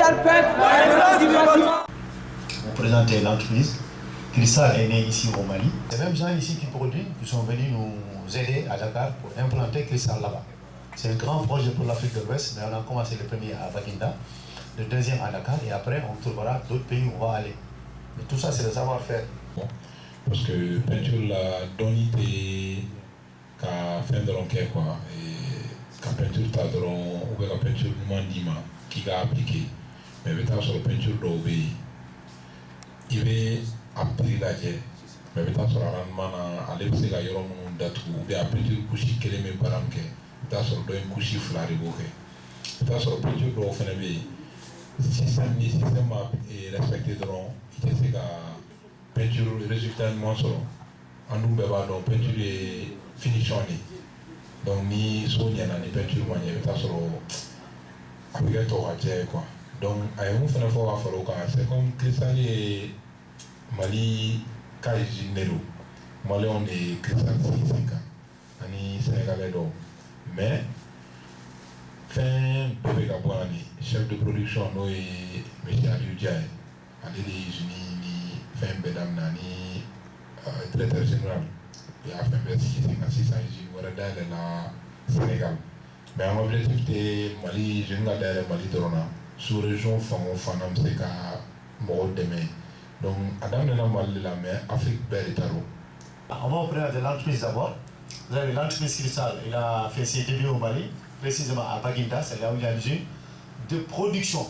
Cristal Peintre, la référence du bâtiment. Pour présenter l'entreprise, Cristal est né ici au Mali. C'est même gens ici qui produisent, qui sont venus nous aider à Dakar pour implanter Cristal là-bas. C'est un grand projet pour l'Afrique de l'Ouest, mais on a commencé le premier à Baginda, le deuxième à Dakar, et après on trouvera d'autres pays où on va aller. Mais tout ça, c'est le savoir-faire. Parce que peinture la donne qu'à fin de l'enquête quoi. Qu'à peinture ta dron ou qu'à peinture mandima qui a appliqué. Mais peut-être sur la peinture d'obé, il va appliquer la jet. Mais peut-être sur la rendement à l'époque à yoron datu ou bien peinture couchi qu'elle met par exemple. Peut-être sur le couchi flari boké. Peut-être sur la peinture d'offenbe. Système est respecté dron. Il est peinture résultat moins solo andum beba donc peinture et finition ni donc ni sonia na ni peinture manye ta solo avec to raté quoi donc ay on fait faut afalo ka c'est comme Cristal et Mali kaiji nero Mali on est Cristal physique ani sénégalais donc mais fin bébé gabouani chef de production no et monsieur Aliou Diaye ali les unis fin bedam nani directeur général et a fait investir 600 usines wara dale la Sénégal mais un objectif de Mali je nga dale Mali drona sous région fango fanam c'est ka mo demain donc adam na Mali la mais Afrique belle taro. On va présenter l'entreprise d'abord. Vous avez l'entreprise Cristal, il a fait ses débuts au Mali, précisément à Baginda, c'est là où il y a l'usine de production.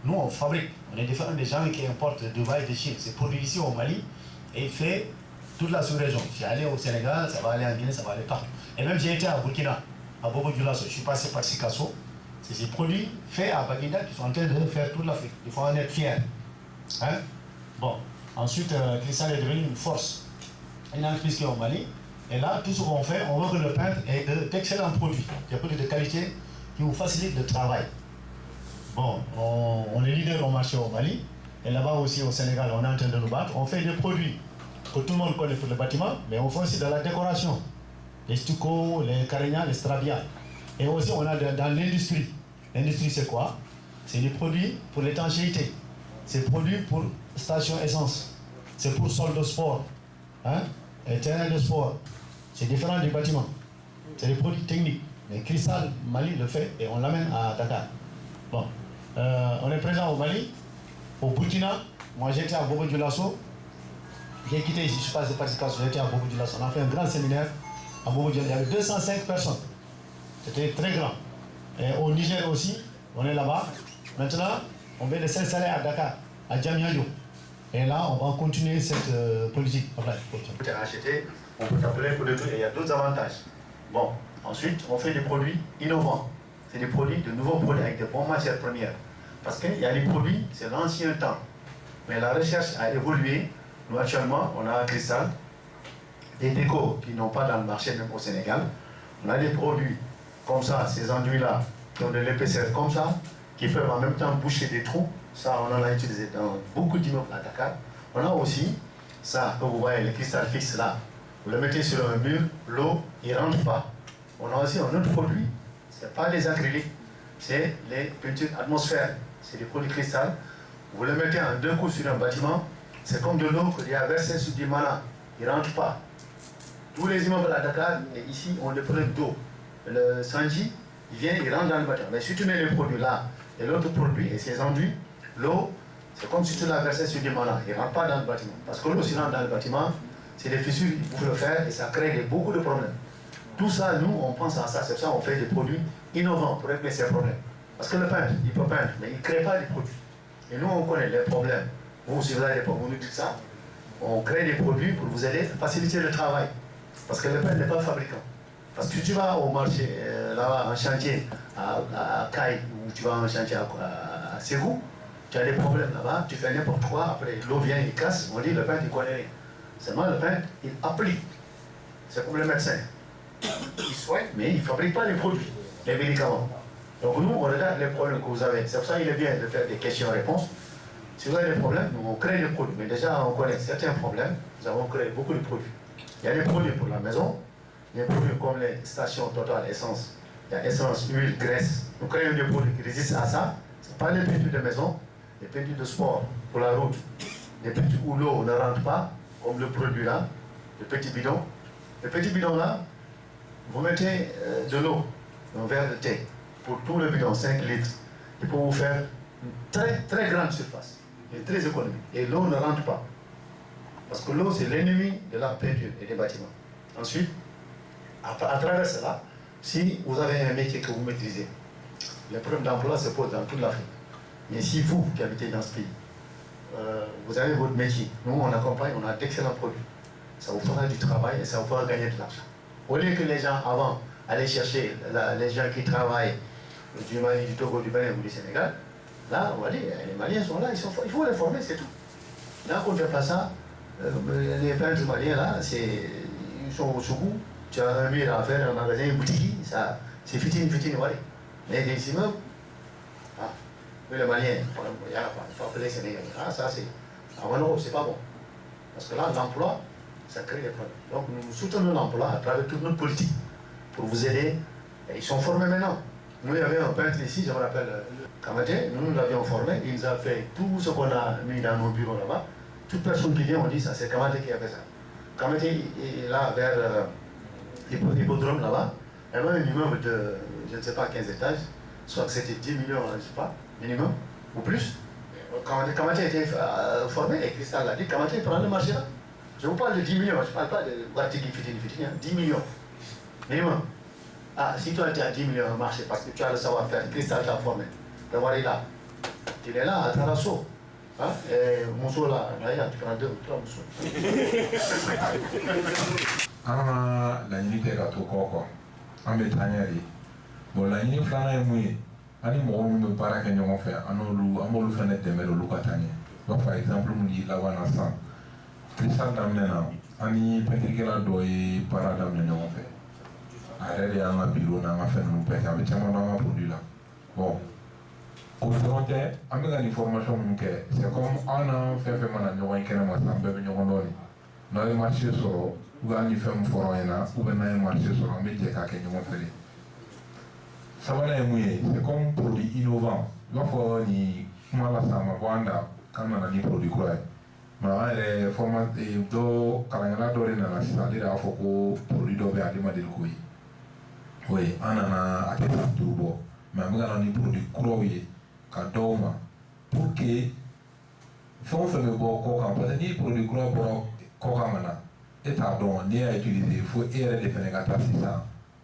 Nous, on fabrique. On est différents des gens qui importent de Dubaï et de Chine. C'est produit ici au Mali et il fait toute la sous-région. J'ai allé au Sénégal, ça va aller en Guinée, ça va aller partout. Et même j'ai été à Burkina, à Bobo Dioulasso. Je suis passé par Sikasso. C'est ces produits faits à Baginda qui sont en train de faire toute l'Afrique. Il faut en être fier. Hein? Bon. Ensuite, Cristal est devenu une force. Une entreprise qui est au Mali. Et là, tout ce qu'on fait, on veut que le peintre ait d'excellents produits. Des produits de qualité qui vous facilitent le travail. Bon, on est leader au marché au Mali, et là-bas aussi au Sénégal, on est en train de nous battre. On fait des produits que tout le monde connaît pour le bâtiment, mais on fait aussi de la décoration. Les stucco, les carignas, les strabia. Et aussi, on a dans l'industrie. L'industrie, c'est quoi? C'est des produits pour l'étanchéité. C'est des produits pour station essence. C'est pour sol de sport. Hein? Et terrain de sport. C'est différent du bâtiment. C'est des produits techniques. Mais Cristal Mali le fait et on l'amène à Dakar. Bon. On est présent au Mali, au Burkina. Moi j'étais à Bobo Dioulasso. J'ai quitté ici, je suis passé par Sikasso, j'étais à Bobo Dioulasso. On a fait un grand séminaire à Bobo Dioulasso. Il y avait 205 personnes. C'était très grand. Et au Niger aussi, on est là-bas. Maintenant, on vient de s'installer à Dakar, à Djamnyadjo. Et là, on va continuer cette politique. On peut acheter, on peut t'appeler pour le tout, et il y a d'autres avantages. Bon, ensuite, on fait des produits innovants. C'est des produits, de nouveaux produits avec de bonnes matières premières. Parce qu'il y a des produits, c'est l'ancien temps. Mais la recherche a évolué. Nous, actuellement, on a Cristal, des décos qui n'ont pas dans le marché, même au Sénégal. On a des produits comme ça, ces enduits-là, qui ont de l'épaisseur comme ça, qui peuvent en même temps boucher des trous. Ça, on en a utilisé dans beaucoup d'immeubles à Dakar. On a aussi ça, que vous voyez, le cristal fixe là. Vous le mettez sur un mur, l'eau, il ne rentre pas. On a aussi un autre produit. Ce n'est pas les acryliques, c'est les peintures atmosphères. C'est des produits cristal. Vous le mettez en deux coups sur un bâtiment, c'est comme de l'eau qu'il y a versé sur du mana. Il ne rentre pas. Tous les immeubles à Dakar, et ici, on les prend d'eau. Le Sanji, il vient, il rentre dans le bâtiment. Mais si tu mets les produits là, et l'autre produit, et ces enduits, l'eau, c'est comme si tu l'as versé sur du mana. Il ne rentre pas dans le bâtiment. Parce que l'eau, s'il rentre dans le bâtiment, c'est des fissures, il faut le faire, et ça crée beaucoup de problèmes. Tout ça, nous, on pense à ça. C'est pour ça qu'on fait des produits innovants pour régler ces problèmes. Parce que le peintre, il peut peindre, mais il ne crée pas des produits. Et nous, on connaît les problèmes. Vous, si vous avez des problèmes, vous nous dites ça. On crée des produits pour vous aider à faciliter le travail. Parce que le peintre n'est pas fabricant. Parce que si tu vas au marché, là-bas, en chantier, à Caille, ou tu vas en chantier à Ségou, tu as des problèmes là-bas, tu fais n'importe quoi, après l'eau vient, il casse, on dit le peintre, il connaît rien. Seulement, le peintre, il applique. C'est comme le médecin. Il soigne, mais il ne fabrique pas les produits, les médicaments. Donc nous, on regarde les problèmes que vous avez. C'est pour ça qu'il est bien de faire des questions-réponses. Si vous avez des problèmes, nous, on crée des produits. Mais déjà, on connaît certains problèmes. Nous avons créé beaucoup de produits. Il y a des produits pour la maison. Il y a des produits comme les stations Total Essence. Il y a essence, huile, graisse. Nous créons des produits qui résistent à ça. Pas les peintures de maison, les peintures de sport pour la route, les peintures où l'eau ne rentre pas, comme le produit là, le petit bidon. Le petit bidon là, vous mettez de l'eau, un verre de thé, pour tout le bidon, 5 litres. Il peut vous faire une très très grande surface, et très économique. Et l'eau ne rentre pas. Parce que l'eau, c'est l'ennemi de la peinture et des bâtiments. Ensuite, à travers cela, si vous avez un métier que vous maîtrisez, les problèmes d'emploi se posent dans toute l'Afrique. Mais si vous, qui habitez dans ce pays, vous avez votre métier, nous on accompagne, on a d'excellents produits. Ça vous fera du travail et ça vous fera gagner de l'argent. Au lieu que les gens avant allaient chercher les gens qui travaillent du Mali, du Togo, du Bénin ou du Sénégal, là on va dire, les Maliens sont là, il faut les former, c'est tout. Là on ne fait pas ça. Les peintres maliens là, ils sont au Sougou, tu as un mur à faire, un magasin, une boutique, ça, c'est fitine, voilà. Mais des immeubles, mais les Maliens, il faut appeler les Sénégalais. Ah, ça c'est, en Europe, c'est pas bon. Parce que là, l'emploi, ça crée des problèmes. Donc nous soutenons l'emploi à travers toute notre politique pour vous aider. Et ils sont formés maintenant. Nous, il y avait un peintre ici, je me rappelle, Kamaté, nous l'avions formé, il nous a fait tout ce qu'on a mis dans nos bureaux là-bas. Toute personne qui vient, on dit ça, c'est Kamaté qui a fait ça. Kamaté est là vers l'hippodrome là-bas. Il y avait un immeuble de, je ne sais pas, 15 étages, soit que c'était 10 millions, je ne sais pas, minimum, ou plus. Kamaté a été formé, et Cristal l'a dit, Kamaté prend le marché là. Je vous parle de 10 millions, je ne parle pas de Wartigi Fitini, 10 millions, minimum. Ah, si toi tu as 10 millions au marché, parce que tu as le savoir-faire, Cristal t'a formé, le voir là, tu es là à Tarasso. Hein? Et Mousso là, tu prends 2 ou 3 Mousso. La unité est à tout corps. En bétagnari. Bon, la unité flana est mouillée. Ani mɔgɔ minnu bɛ baara kɛ ɲɔgɔn fɛ an b'olu fana dɛmɛ olu ka taa ɲɛ. Par exemple mun di laban na sisan Cristal daminɛ na an ni pɛntirikɛla dɔ ye baara daminɛ ɲɔgɔn fɛ. A yɛrɛ de y'an ka bureau n'an ka fɛn ninnu bɛɛ kɛ a bɛ caman dɔn an ka produit la. Bon o dɔrɔn tɛ an bɛ ka nin formation minnu kɛ c'est comme aw n'an fɛn fɛn mana ɲɔgɔn ye kɛnɛma sisan an bɛɛ bɛ ɲɔgɔn dɔn de. N'aw ye marché sɔrɔ ou bien ni fɛn min fɔra an ɲɛna ou bien n'an ye marché sɔrɔ an bɛ jɛ k'a kɛ ɲɔgɔn fɛ de. Sabanan ye mun ye c'est comme produit innovant i b'a fɔ nin kuma la sisan a ma bɔ an da k'an nana ni produit kura ye mais an yɛrɛ dɔ kalankɛla dɔ de nana sisan ale de y'a fɔ ko produit dɔ bɛ ale ma deli k'o ye oui an nana a tɛ san 5 bɔ mais an bɛ ka na ni produit kuraw ye ka dɔw ma pour que fɛn o fɛn bɛ bɔ kɔkan parce que ni produit kura bɔra kɔkan ka na e t'a dɔn n'i y'a utiliser fo e yɛrɛ de fɛnɛ ka taa sisan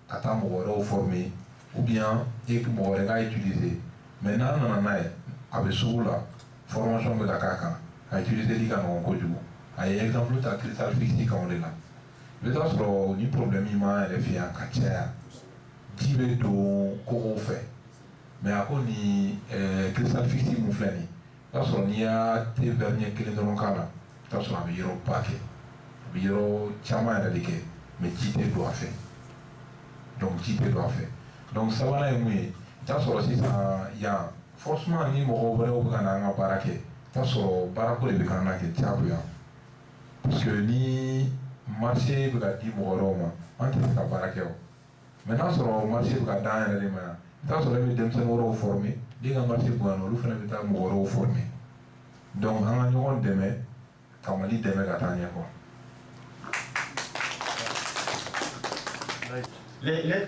ka taa mɔgɔ wɛrɛw former ou bien mɔgɔ wɛrɛ k'a utiliser mais n'an nana n'a ye a bɛ sugu la formation bɛ ka k'a kan a utiliseli ka nɔgɔn kojugu a ye exemple ta Cristal fixe kan o de la i bɛ taa sɔrɔ ni problème in m'an yɛrɛ fɛ yan ka caya ji bɛ don kogow fɛ mais a ko ni Cristal fixe mun filɛ nin i b'a sɔrɔ n'i y'a te verre ɲɛ kelen dɔrɔn k'a la i b'a sɔrɔ a bɛ yɔrɔba kɛ a bɛ yɔrɔ caman yɛrɛ de kɛ mais ji tɛ don a fɛ donc ji tɛ don a fɛ. Donc sabanan ye mun ye i t'a sɔrɔ sisan yan forcément ni mɔgɔ wɛrɛw bɛ ka na an ka baara kɛ i t'a sɔrɔ baarako de bɛ k'an na kɛ diyagoya parce que ni marché bɛ ka di mɔgɔ wɛrɛw ma an tɛ se ka baara kɛ o mais n'a sɔrɔ marché bɛ ka d'an yɛrɛ de ma yan i t'a sɔrɔ e bɛ denmisɛnnin wɛrɛw former den ka marché bonya olu fana bɛ taa mɔgɔ wɛrɛw former donc an ka ɲɔgɔn dɛmɛ ka Mali dɛmɛ ka taa ɲɛ quoi.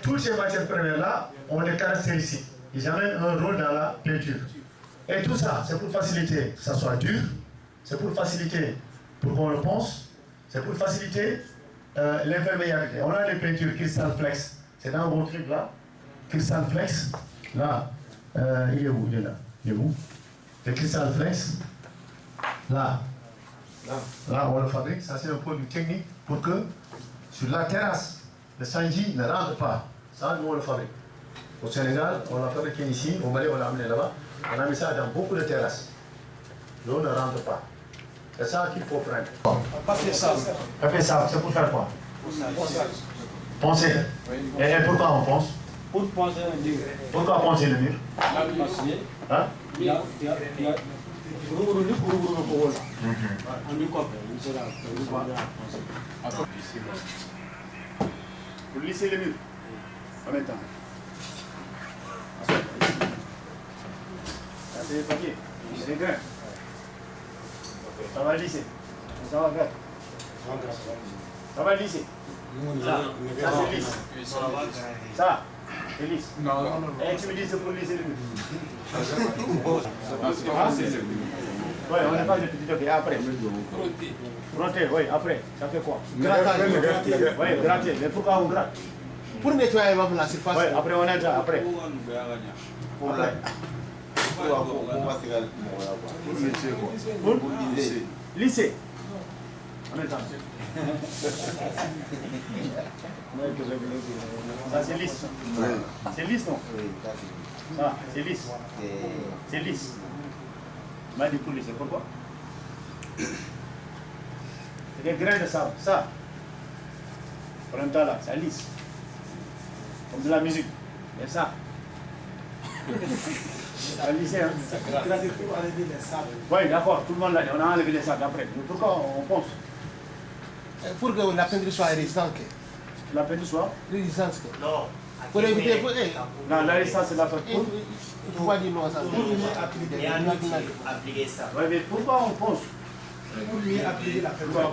Tous ces matières premières-là ont des caractéristiques. Ils amènent un rôle dans la peinture. Et tout ça, c'est pour faciliter que ça soit dur, c'est pour faciliter pour qu'on le ponce, c'est pour faciliter l'imperméabilité. On a des peintures Cristal Flex, c'est dans vos trucs là. Cristal Flex, là, il est où? Il est là. Il est où? Le Cristal Flex, là, on le fabrique. Ça, c'est un produit technique pour que sur la terrasse, le sanji ne rentre pas. Ça, nous, on le fabrique. Au Sénégal, on l'a fabriqué ici. Au Mali, on l'a amené là-bas. On a mis ça dans beaucoup de terrasses. L'eau ne rentre pas. C'est ça qu'il faut prendre. Papier sable. Papier sable, c'est pour faire quoi? Poncer. Et pourquoi on ponce? Pour poncer le mur. Pourquoi poncer le mur? Hein? Il y a Pour lisser le mur. En même temps. c'est le papier, c'est les grains. Ça va lisser. Ça va faire. Ça va lisser. Ça c'est lisse. Ça, c'est lisse. Non. Et tu me dis c'est pour lisser le mur. Oui, on n'est pas de petit ok, après. Frotter, oui, après. Ça fait quoi? Grattage. Oui, gratter. Mais pourquoi on gratte? Pour nettoyer la surface. Oui, après on est déjà, après. Pour lisser. On est temps. Ça c'est lisse. C'est lisse non? Ça, c'est lisse. C'est lisse. Il m'a dit pour lisser, pourquoi? C'est des grains de sable, ça. Prenez-toi là, ça lisse. Comme de la musique. Et ça. Ça lissé, hein? Oui, d'accord, tout le monde l'a dit, on a enlevé les sables après. Mais pourquoi on pense? Pour que la peinture soit résistante. La peinture soit? Résistante. Non. Pour éviter. Non, la résistance, c'est la faute. Il faut dire non à ça. Appliquer ça. Oui, mais pourquoi on pense? Pour lui appliquer la peinture.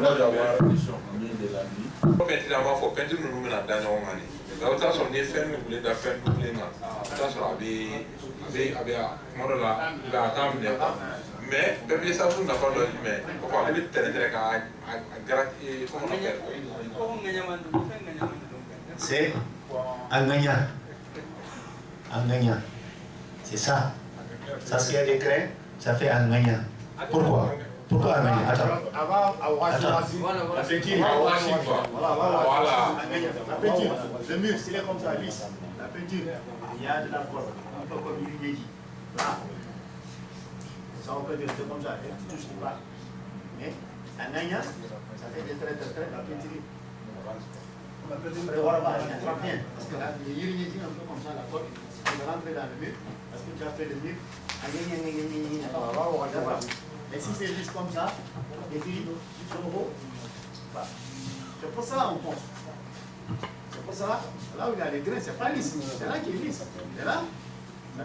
Maintenant, faut peinture nous nous dans l'année. Là, ça sont des faits nous voulons faire fête nous voulons. Ça sera avec moi là, la table n'est pas. Mais papier ça vous n'a pas le mais pourquoi on est très à gratter comment on appelle? C'est un gagnant. Un gagnant. C'est ça. Ça, s'il y a des grains, ça fait un gagnant. Pourquoi? Pourquoi un gagnant? Attends. La peinture. Voilà. La peinture. Le mur, s'il est comme ça, lisse. La peinture, il y a de la forme. Un peu comme une idée. Là. Ça, on peut dire c'est comme ça. Et tu touches, tu pars. Mais un gagnant, ça fait des traits, la peinture. Après, voilà, il attrape bien. Parce que là, il y a un peu comme ça, la corde. Tu vas rentrer dans le mur. Parce que tu as fait le mur. Et si c'est juste comme ça, les filles sur le haut, c'est pour ça on pense. C'est pour ça, là où il y a les grains, c'est pas lisse. C'est là qui est lisse. Et là, la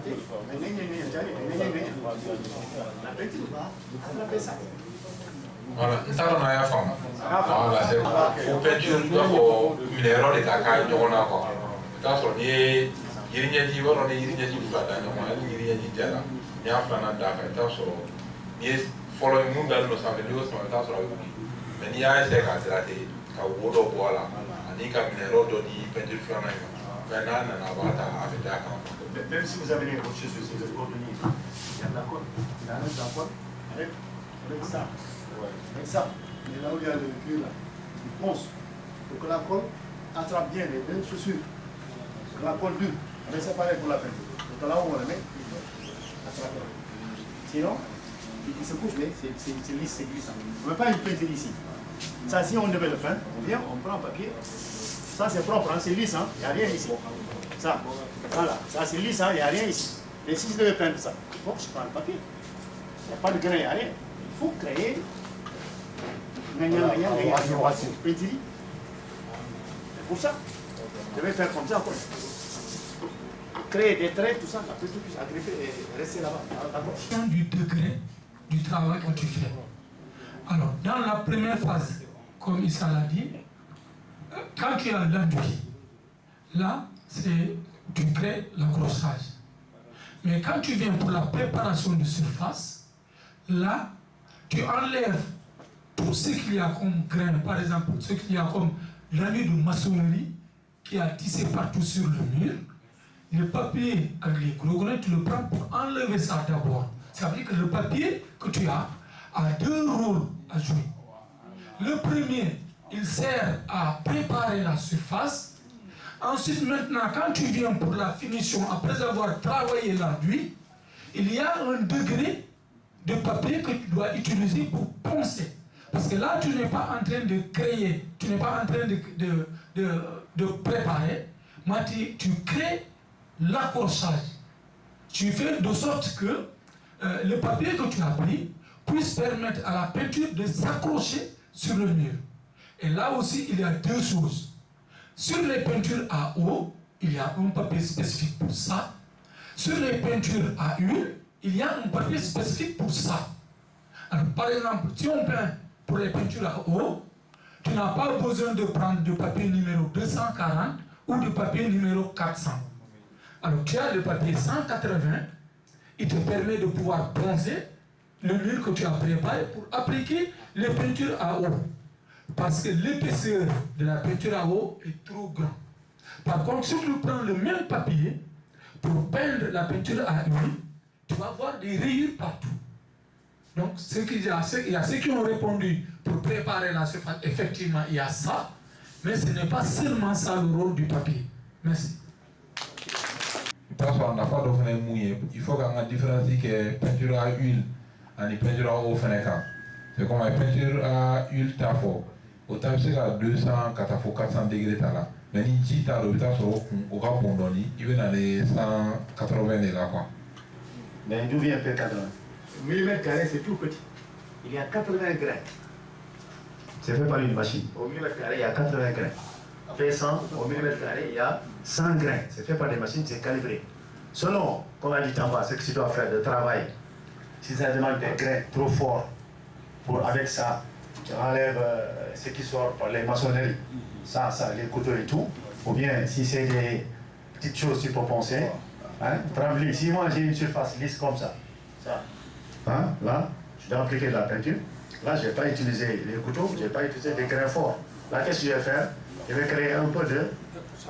peinture va attraper ça. Voilà, ça on a femme. Voilà, c'est pour peinture pour minéraux de caca de on a quoi. Ça sont des yirinyati wala ne yirinyati du bata no ma yirinyati jala. Ya flana da ka ta so ni follow mun dal no sa video so ta so mais ni ya essayer ka traiter ka wodo bola ani ka minéraux do ni peinture flana mais na bata avec ta ka. Même si vous avez les roches chez c'est le coordonnées. Il y a de la colle. Il y a un d'accord avec ça. Avec ça. Mais là où il y a le cuir là, il ponce pour que la colle attrape bien les deux chaussures. Que la colle dure. Mais c'est pareil pour la peinture. Donc là où on le met, attrape. Sinon, il se couche, mais c'est lisse, c'est glissant. On ne met pas une peinture ici. Ça, si on devait le faire, on vient, on prend un papier. Ça, c'est propre, hein, c'est lisse, hein, il n'y a rien ici. Ça, voilà, ça c'est lisse, hein, il n'y a rien ici. Et si je devais peindre ça, il faut que je prenne le papier. Il n'y a pas de grain, il n'y a rien. Il faut créer une peinture. C'est pour ça. Je vais faire comme ça, quoi. Créer des traits, tout ça, la peinture puisse agripper et rester là-bas. D'accord. Du degré du travail que tu fais. Alors, dans la première phase, comme Issa l'a dit, quand tu as l'enduit, là, tu crées l'accrochage. Mais quand tu viens pour la préparation de surface, là, tu enlèves tout ce qu'il y a comme grain, par exemple, ce qu'il y a comme l'anneau de maçonnerie qui a tissé partout sur le mur. Le papier avec les gros grains, tu le prends pour enlever ça d'abord. Ça veut dire que le papier que tu as deux rôles à jouer. Le premier, il sert à préparer la surface. Ensuite, maintenant, quand tu viens pour la finition, après avoir travaillé l'enduit, il y a un degré de papier que tu dois utiliser pour poncer. Parce que là, tu n'es pas en train de créer, tu n'es pas en train de préparer, mais tu crées l'accrochage. Tu fais de sorte que le papier que tu as pris puisse permettre à la peinture de s'accrocher sur le mur. Et là aussi, il y a deux choses. Sur les peintures à eau, il y a un papier spécifique pour ça. Sur les peintures à huile, il y a un papier spécifique pour ça. Alors, par exemple, si on peint pour les peintures à eau, tu n'as pas besoin de prendre de papier numéro 240 ou de papier numéro 400. Alors, tu as le papier 180, il te permet de pouvoir bronzer le mur que tu as préparé pour appliquer les peintures à eau. Parce que l'épaisseur de la peinture à eau est trop grande. Par contre, si tu prends le même papier pour peindre la peinture à huile, tu vas avoir des rayures partout. Donc, il y a ceux qui ont répondu pour préparer la surface. Effectivement, il y a ça, mais ce n'est pas seulement ça le rôle du papier. Merci. Il faut qu'on différencie que peinture à huile et peinture à eau. C'est comme la peinture à huile tafo. Au tape, c'est à 200, 400 degrés. Mais si tu as le temps au Japon, il va dans les 180 degrés. Mais d'où vient P80? Millimètre carré, c'est tout petit. Il y a 80 grains. C'est fait par une machine. Au millimètre carré, il y a 80 grains. P100, au millimètre carré, il y a 100 grains. C'est fait par des machines, c'est calibré. Selon, comme a dit Tamba, ce que tu dois faire de travail, si ça demande des grains trop forts, avec ça, tu enlèves ce qui sort par les maçonneries, ça, les couteaux et tout, ou bien si c'est des petites choses, tu peux penser, hein, trembler. Si moi j'ai une surface lisse comme ça, hein, là, je dois appliquer de la peinture. Là, je n'ai pas utilisé les couteaux, je n'ai pas utilisé des grains forts. Là, qu'est-ce que je vais faire? Je vais créer un peu de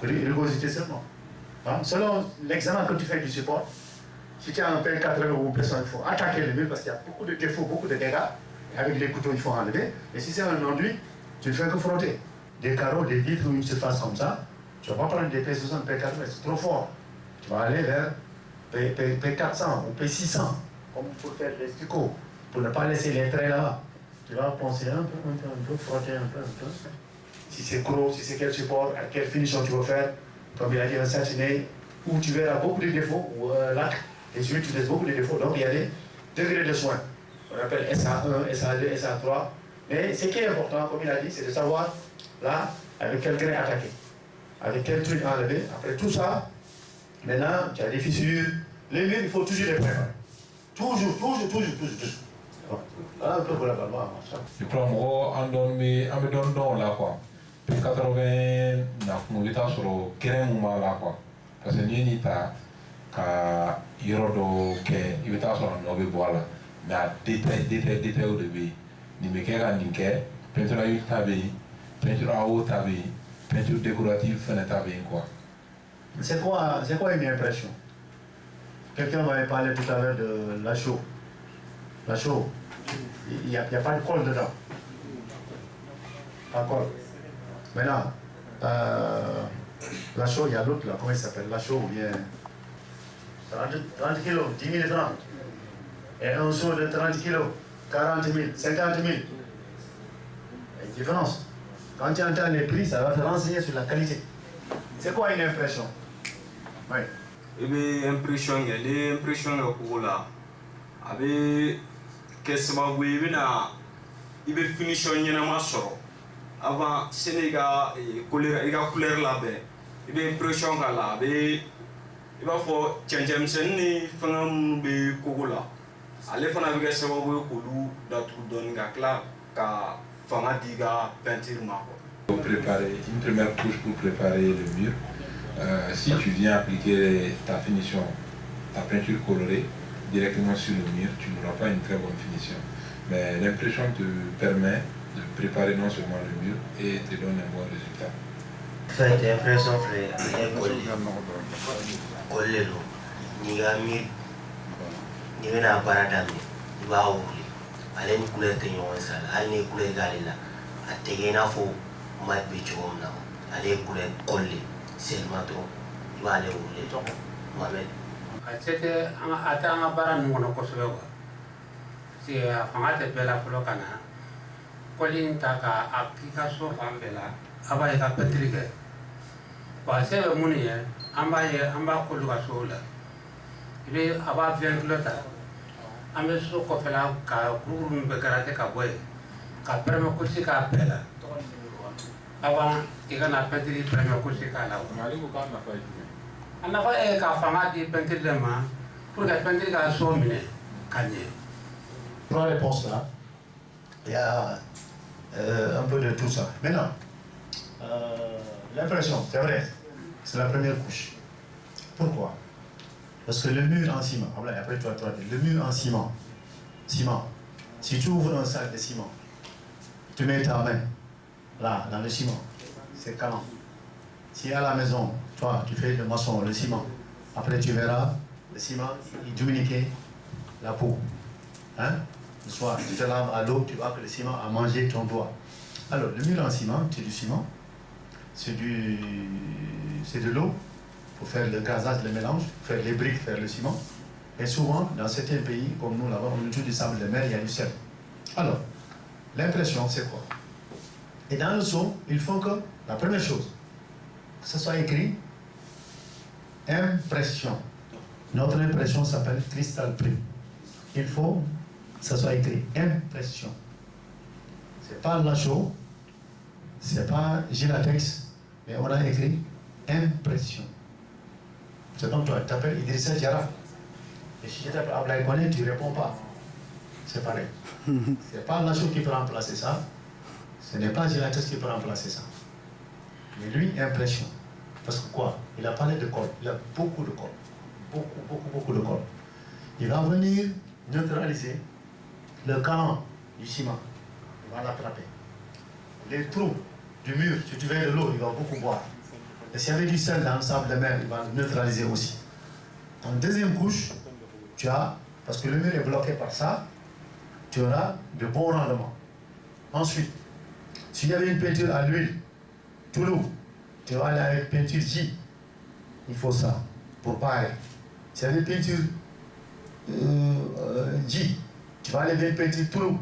rugosité seulement. Hein? Selon l'examen que tu fais du support, si tu as un P80 ou un P100, il faut attaquer le mur parce qu'il y a beaucoup de défauts, beaucoup de dégâts. Et avec les couteaux, il faut enlever. Et si c'est un enduit, tu ne fais que frotter. Des carreaux, des vitres ou une surface comme ça, tu ne vas pas prendre des P60, P80, c'est trop fort. Tu vas aller vers P400 ou P600, comme pour faire les stucco, pour ne pas laisser les traits là-bas. Tu vas penser un peu, frotter un peu. Si c'est gros, si c'est quel support, à quelle finition tu veux faire, comme il a dit un satiné, où tu verras beaucoup de défauts, ou un lac, et tu utilises beaucoup de défauts. Donc il y a des degrés de soins. On appelle SA1, SA2, SA3. Mais ce qui est important, comme il a dit, c'est de savoir, là, avec quel grain attaquer, avec quel truc enlever. Après tout ça, maintenant, tu as des fissures. Les murs, il faut toujours les préparer. Toujours. Voilà un peu pour la balma. Je prends un don là quoi. P80 nous l'état sur le grain là quoi. Parce que ni ta ka irodo ke il est sur un nobe boila. Mais à détail au début. Ni me kera ni ke peinture à huile tabi, peinture à eau tabi, peinture décorative fenêtre tabi quoi. C'est quoi une impression? Quelqu'un m'avait parlé tout à l'heure de la chaux. La chaux, il n'y a pas de colle dedans. Pas de colle. Maintenant, la chaux, il y a l'autre là, comment il s'appelle? La chaux ou bien 30 kilos, 10 000 francs. Et un seau de 30 kilos, 40 000, 50 000. Il y a une différence. Quand tu entends les prix, ça va te renseigner sur la qualité. C'est quoi une impression? Oui. Il y a une impression, là. Avec qu'est-ce que il y a une finition avant Sénégal couleur là il y a une impression là il va faut changer ni fangam be kogola ale fana be se wa boy kolu da tout don gakla ka fanga diga peinture ma Pour préparer une première couche pour préparer le mur. Si tu viens appliquer ta finition, ta peinture colorée directement sur le mur, tu n'auras pas une très bonne finition. Mais l'impression te permet de préparer non seulement le mur et te donne un bon résultat. Cette impression est collée. Ni ami, ni na baradami, ni ba wuli. Ale ni couleur te yon sala, ale ni couleur galila. Atege na fo mat be chom na. Ale couleur collée. Seulement trop, il va aller wuli. Mohamed. C'était un baran nous kosobe ko. Si fangate bela folo kana. Kolin taka akika so fambela. Aba eka petrike. Ba sebe muni ye amba ko luga sola. Ibe aba 20 kilota. Ambe so ko fela ka guru be karate ka boy. Ka perme ko si ka bela. Aba eka na petri perme ko si ka la. Mali ko ka na fa. Anafa ka fanga di pentir de ma pour que peinture ka so mine kanye. Trois réponses là. Il y a un peu de tout ça. Maintenant, l'impression, c'est vrai, c'est la première couche. Pourquoi? Parce que le mur en ciment, après toi, le mur en ciment, si tu ouvres un sac de ciment, tu mets ta main là, dans le ciment, c'est calant. Si à la maison, toi, tu fais le maçon, le ciment, après tu verras le ciment, il diminue la peau. Hein? Le soir, tu te laves à l'eau, tu vois que le ciment a mangé ton doigt. Alors, le mur en ciment, c'est du ciment, c'est de l'eau pour faire le gazage, le mélange, faire les briques, faire le ciment. Et souvent, dans certains pays, comme nous là-bas, on utilise du sable de mer, il y a du sel. Alors, l'impression, c'est quoi? Et dans le son, il faut que, la première chose, que ce soit écrit impression. Notre impression s'appelle Crystal Print. Il faut que ce soit écrit impression. C'est pas Lachaud, c'est pas Gilatex, mais on a écrit impression. C'est comme toi, tu t'appelles Idrissa Diarra. Et si je t'appelle Ablaye Koné, tu ne réponds pas. C'est pareil. C'est pas Lachaud qui peut remplacer ça. Ce n'est pas Gilatex qui peut remplacer ça. Mais lui, impression. Parce que quoi? Il a parlé de colle. Il a beaucoup de colle. Beaucoup de colle. Il va venir neutraliser le canon du ciment. Il va l'attraper. Les trous du mur, si tu veux de l'eau, il va beaucoup boire. Et s'il y avait du sel dans le sable de mer, il va le neutraliser aussi. En deuxième couche, tu as, parce que le mur est bloqué par ça, tu auras de bons rendements. Ensuite, s'il y avait une peinture à l'huile, Toulouse, tu vas aller avec peinture J. Il faut ça pour pareil. S'il y avait une peinture J, tu vas aller avec peinture Toulouse.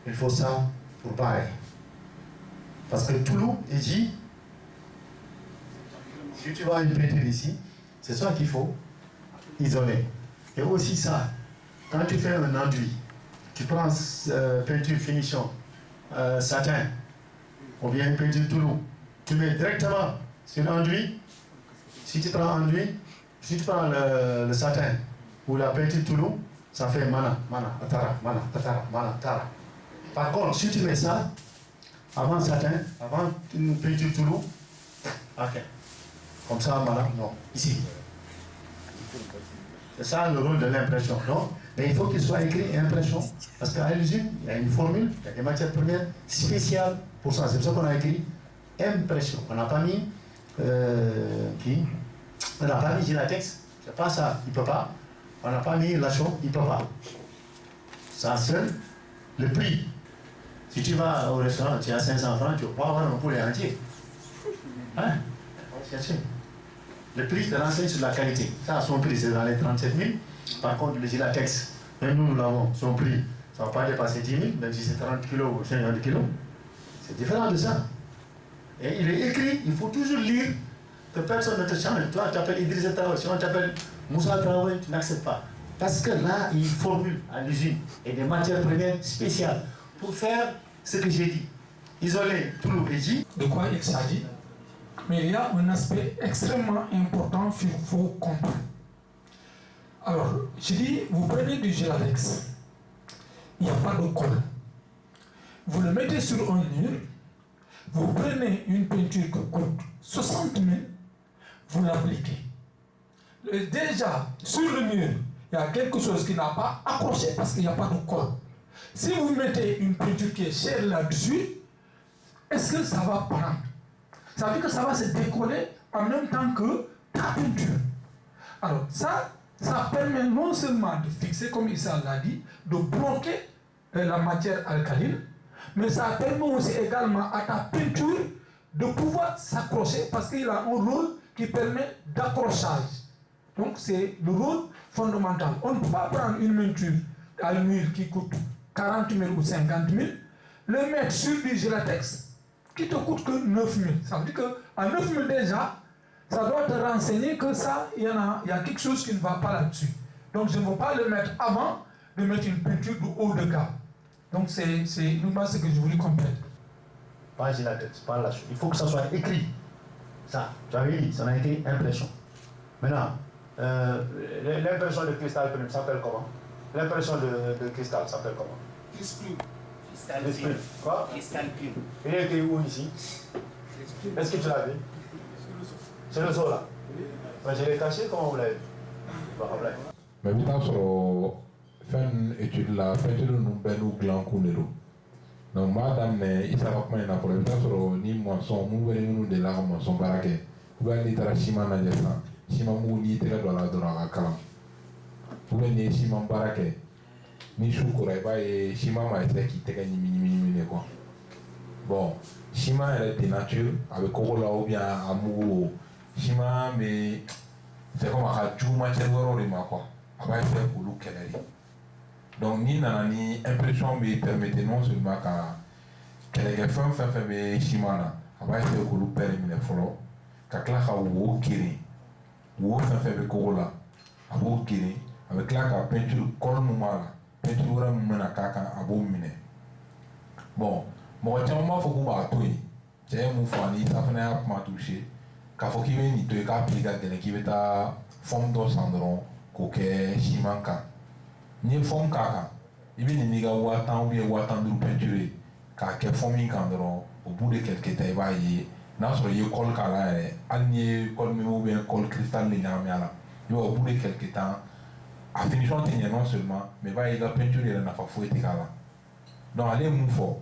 Il faut ça pour pareil. Parce que Toulouse et J, si tu vois une peinture ici, c'est ça qu'il faut isoler. Et aussi ça, quand tu fais un enduit, tu prends peinture finition satin, ou bien peinture Toulouse, tu mets directement sur l'enduit. Si tu prends enduit, si tu prends le satin ou la peinture Toulouse, ça fait mana, atara, tara. Par contre, si tu mets ça, avant satin, avant une peinture Toulouse, ok. Comme ça, mana, non, ici. C'est ça le rôle de l'impression, non? Mais il faut qu'il soit écrit impression, parce qu'à l'usine, il y a une formule, il y a des matières premières spéciales pour ça. C'est pour ça qu'on a écrit impression. On n'a pas mis on n'a pas mis Gilatex, c'est pas ça, il ne peut pas. On n'a pas mis Lachaud, il ne peut pas. Ça seul, le prix. Si tu vas au restaurant, tu as 500 francs, tu ne peux pas avoir un poulet entier. Hein? Le prix te renseigne sur la qualité. Ça a son prix, c'est dans les 37 000. Par contre, le Gilatex, même nous l'avons, son prix, ça ne va pas dépasser 10 000, même si c'est 30 kilos ou 50 kilos. C'est différent de ça. Et il est écrit, il faut toujours lire que personne ne te change. Toi, tu t'appelles Idrissa Traoré, si on t'appelle Moussa Traoré, tu n'acceptes pas. Parce que là, il formule à l'usine et des matières premières spéciales pour faire ce que j'ai dit. Isoler tout le pays. De quoi il s'agit? Mais il y a un aspect extrêmement important qu'il faut comprendre. Alors, je dis, vous prenez du Gilatex, il n'y a pas de colle. Vous le mettez sur un mur, vous prenez une peinture qui coûte 60 000, vous l'appliquez. Déjà, sur le mur, il y a quelque chose qui n'a pas accroché parce qu'il n'y a pas de colle. Si vous mettez une peinture qui est chère là-dessus, est-ce que ça va prendre? Ça veut dire que ça va se décoller en même temps que ta peinture. Alors ça permet non seulement de fixer, comme Issa l'a dit, de bloquer la matière alcaline, mais ça permet aussi également à ta peinture de pouvoir s'accrocher parce qu'il a un rôle qui permet d'accrochage. Donc c'est le rôle fondamental. On ne peut pas prendre une peinture à l'huile qui coûte 40 000 ou 50 000, le mettre sur du Gilatex qui te coûte que 9 000. Ça veut dire qu'à 9 000 déjà, ça doit te renseigner que ça, il y a quelque chose qui ne va pas là-dessus. Donc je ne veux pas le mettre avant de mettre une peinture de haut de gamme. Donc c'est uniquement ce que je voulais compléter. Pas Gilatex, pas la chose. Il faut que ça soit écrit. Ça, tu avais dit, ça a été impression. Maintenant, L'impression de cristal s'appelle comment? L'impression de cristal s'appelle comment? Esprit. L'esprit. Quoi? Cristal pur. Il est écrit où ici? Est-ce que tu l'as vu? C'est le sol là. Mais je l'ai caché, comment vous l'avez vu? Mais bi taa sɔrɔ fɛn étude la peinture ninnu bɛɛ n'u dilan kun de don donc n b'a daminɛ Isa ka kuma in na fɔlɔ i bɛ taa sɔrɔ ni maçon minnu bɛ minnu delila ka maçon baara kɛ ou bien n'i taara siman lajɛ sisan siman mugu n'i tɛgɛ don a la dɔrɔn a ka kalan ou bien n'i ye siman baara kɛ ni su kora i b'a ye siman b'a essayer k'i tɛgɛ ɲimi de quoi bon siman yɛrɛ de nature a bɛ kɔgɔ la ou bien a mugu o siman bɛ c'est comme a ka jugu matière wɛrɛw de ma quoi a b'a essayer k'olu kɛlɛ de donc n'i nana ni impression bɛ permettre non seulement ka kɛlɛkɛfɛn fɛn fɛn bɛ siman na a b'a essayer k'olu bɛɛ de minɛ fɔlɔ ka tila ka wo geren wo fɛn fɛn bɛ kɔgɔ la a b'o geren a bɛ tila ka peinture colle mun b'a la peinture wɛrɛ mun bɛna k'a kan a b'o minɛ bon mɔgɔ caman b'a fɔ k'u b'a to yen cɛ ye mun fɔ ani Isa fana y'a kuma touché k'a fɔ k'i bɛ nin to yen k'a prix ka gɛlɛn k'i bɛ taa forme dɔ san dɔrɔn k'o kɛ siman kan n'i ye forme k'a kan i bɛ nin n'i ka 1000 ou bien 1500 peinture ye k'a kɛ forme in kan dɔrɔn au bout de quelque temps i b'a ye n'a sɔrɔ i ye colle k'a la yɛrɛ hali n'i ye colle min ou bien colle cristal de ɲagami a la i b'a ye au bout de quelque temps a finition tɛ ɲɛ non seulement mais i b'a ye i ka peinture yɛrɛ nafa foyi tɛ k'a la donc ale ye mun fɔ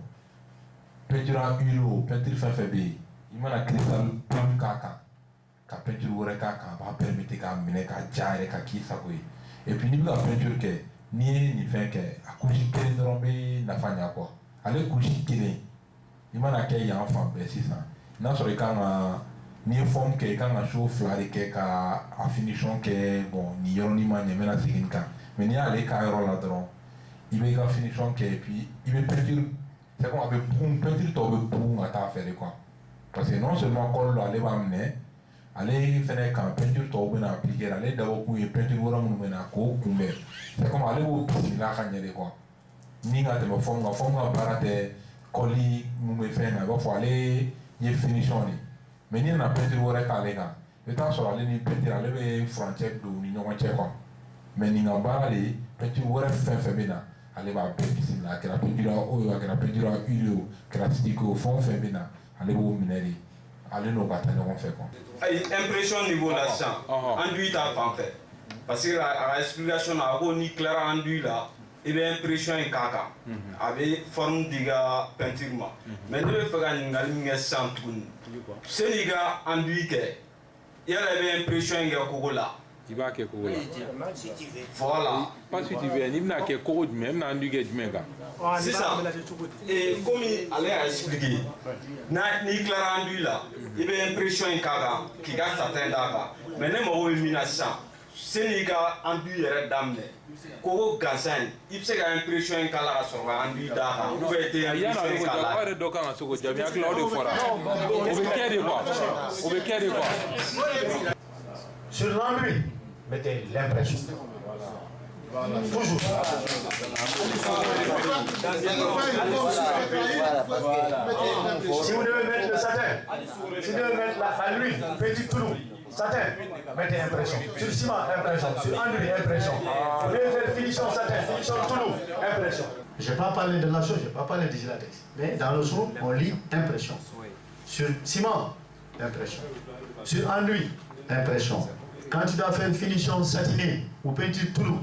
peinture à huile o peinture fɛn fɛn bɛ yen i mana cristal pur k'a kan ka peinture wɛrɛ k'a kan a b'a permettre k'a minɛ k'a ja yɛrɛ ka k'i sago ye et puis n'i bɛ ka peinture kɛ n'i ye nin fɛn kɛ a couche kelen dɔrɔn bɛ nafa ɲa quoi ale couche kelen i mana kɛ yan fan bɛɛ sisan n'a sɔrɔ i kan ka n'i ye forme kɛ i kan ka so 2 de kɛ ka a finition kɛ bon nin yɔrɔnin ma ɲɛ n bɛna segin nin kan mais n'i y'ale k'a yɔrɔ la dɔrɔn i bɛ i ka finition kɛ et puis i bɛ peinture c'est comme a bɛ bugun peinture tɔw bɛ bugun ka taa fɛ de quoi parce que non seulement colle don ale b'a minɛ ale fɛnɛ kan peinture tɔw bɛna appliquer ale dabɔkun ye peinture wɛrɛ minnu bɛna k'o kunbɛn c'est comme ale b'o bisimila ka ɲɛ de quoi ni ka tɛmɛ forme ka baara tɛ kɔli mun bɛ fɛn na i b'a fɔ ale ye finition de mais n'i nana peinture wɛrɛ k'ale kan i bɛ taa sɔrɔ ale ni peinture ale bɛ furancɛ don u ni ɲɔgɔn cɛ quoi mais nin ka baara de peinture wɛrɛ fɛn fɛn bɛ na ale b'a bɛɛ bisimila a kɛra peinture à eau a kɛra peinture à huile o kɛra stick o fɛn o fɛn bɛ na ale b'o minɛ de ale n'o ka taa ɲɔgɔn fɛ quoi. ayi impression niveau la sisan enduit ta fan fɛ parce que a ka explication na a ko n'i tilara enduit la i bɛ impression in k'a kan a bɛ forme di ka peinture ma mais ne bɛ fɛ ka ɲininkali min kɛ sisan tuguni sani i ka enduit kɛ yala i bɛ impression in kɛ kogo la. I b'a kɛ kogo la. Voilà. Pas si tu veux, n'i bɛna kɛ kogo jumɛn i bɛna enduit kɛ jumɛn kan. Sisan komi ale y'a expliqué n'i tilara enduit la i bɛ impression in k'a kan k'i ka satin d'a kan mais ne mago bɛ min na sisan sani i ka enduit yɛrɛ daminɛ kogo gansan in i bɛ se ka impression in k'a la ka sɔrɔ ka enduit d'a kan ou bien i tɛ impression in k'a la. Aw yɛrɛ dɔ kan ka se k'o jaabi hakili la o de fɔra o bɛ kɛ de quoi o bɛ kɛ de quoi. Sur l'enduit, mettez l'impression. Toujours. Si vous devez mettre le satin, si vous devez mettre à l'huile, petit clou, satin, mettez impression. Sur ciment, impression. Sur enduit, impression. Vous devez faire finition satin, finition clou, impression. Je n'ai pas parlé de la chose, je n'ai pas parlé de latex. Mais dans le son, on lit impression. Sur ciment, impression. Sur enduit, impression. Quand tu dois faire une finition satinée ou peinture clou,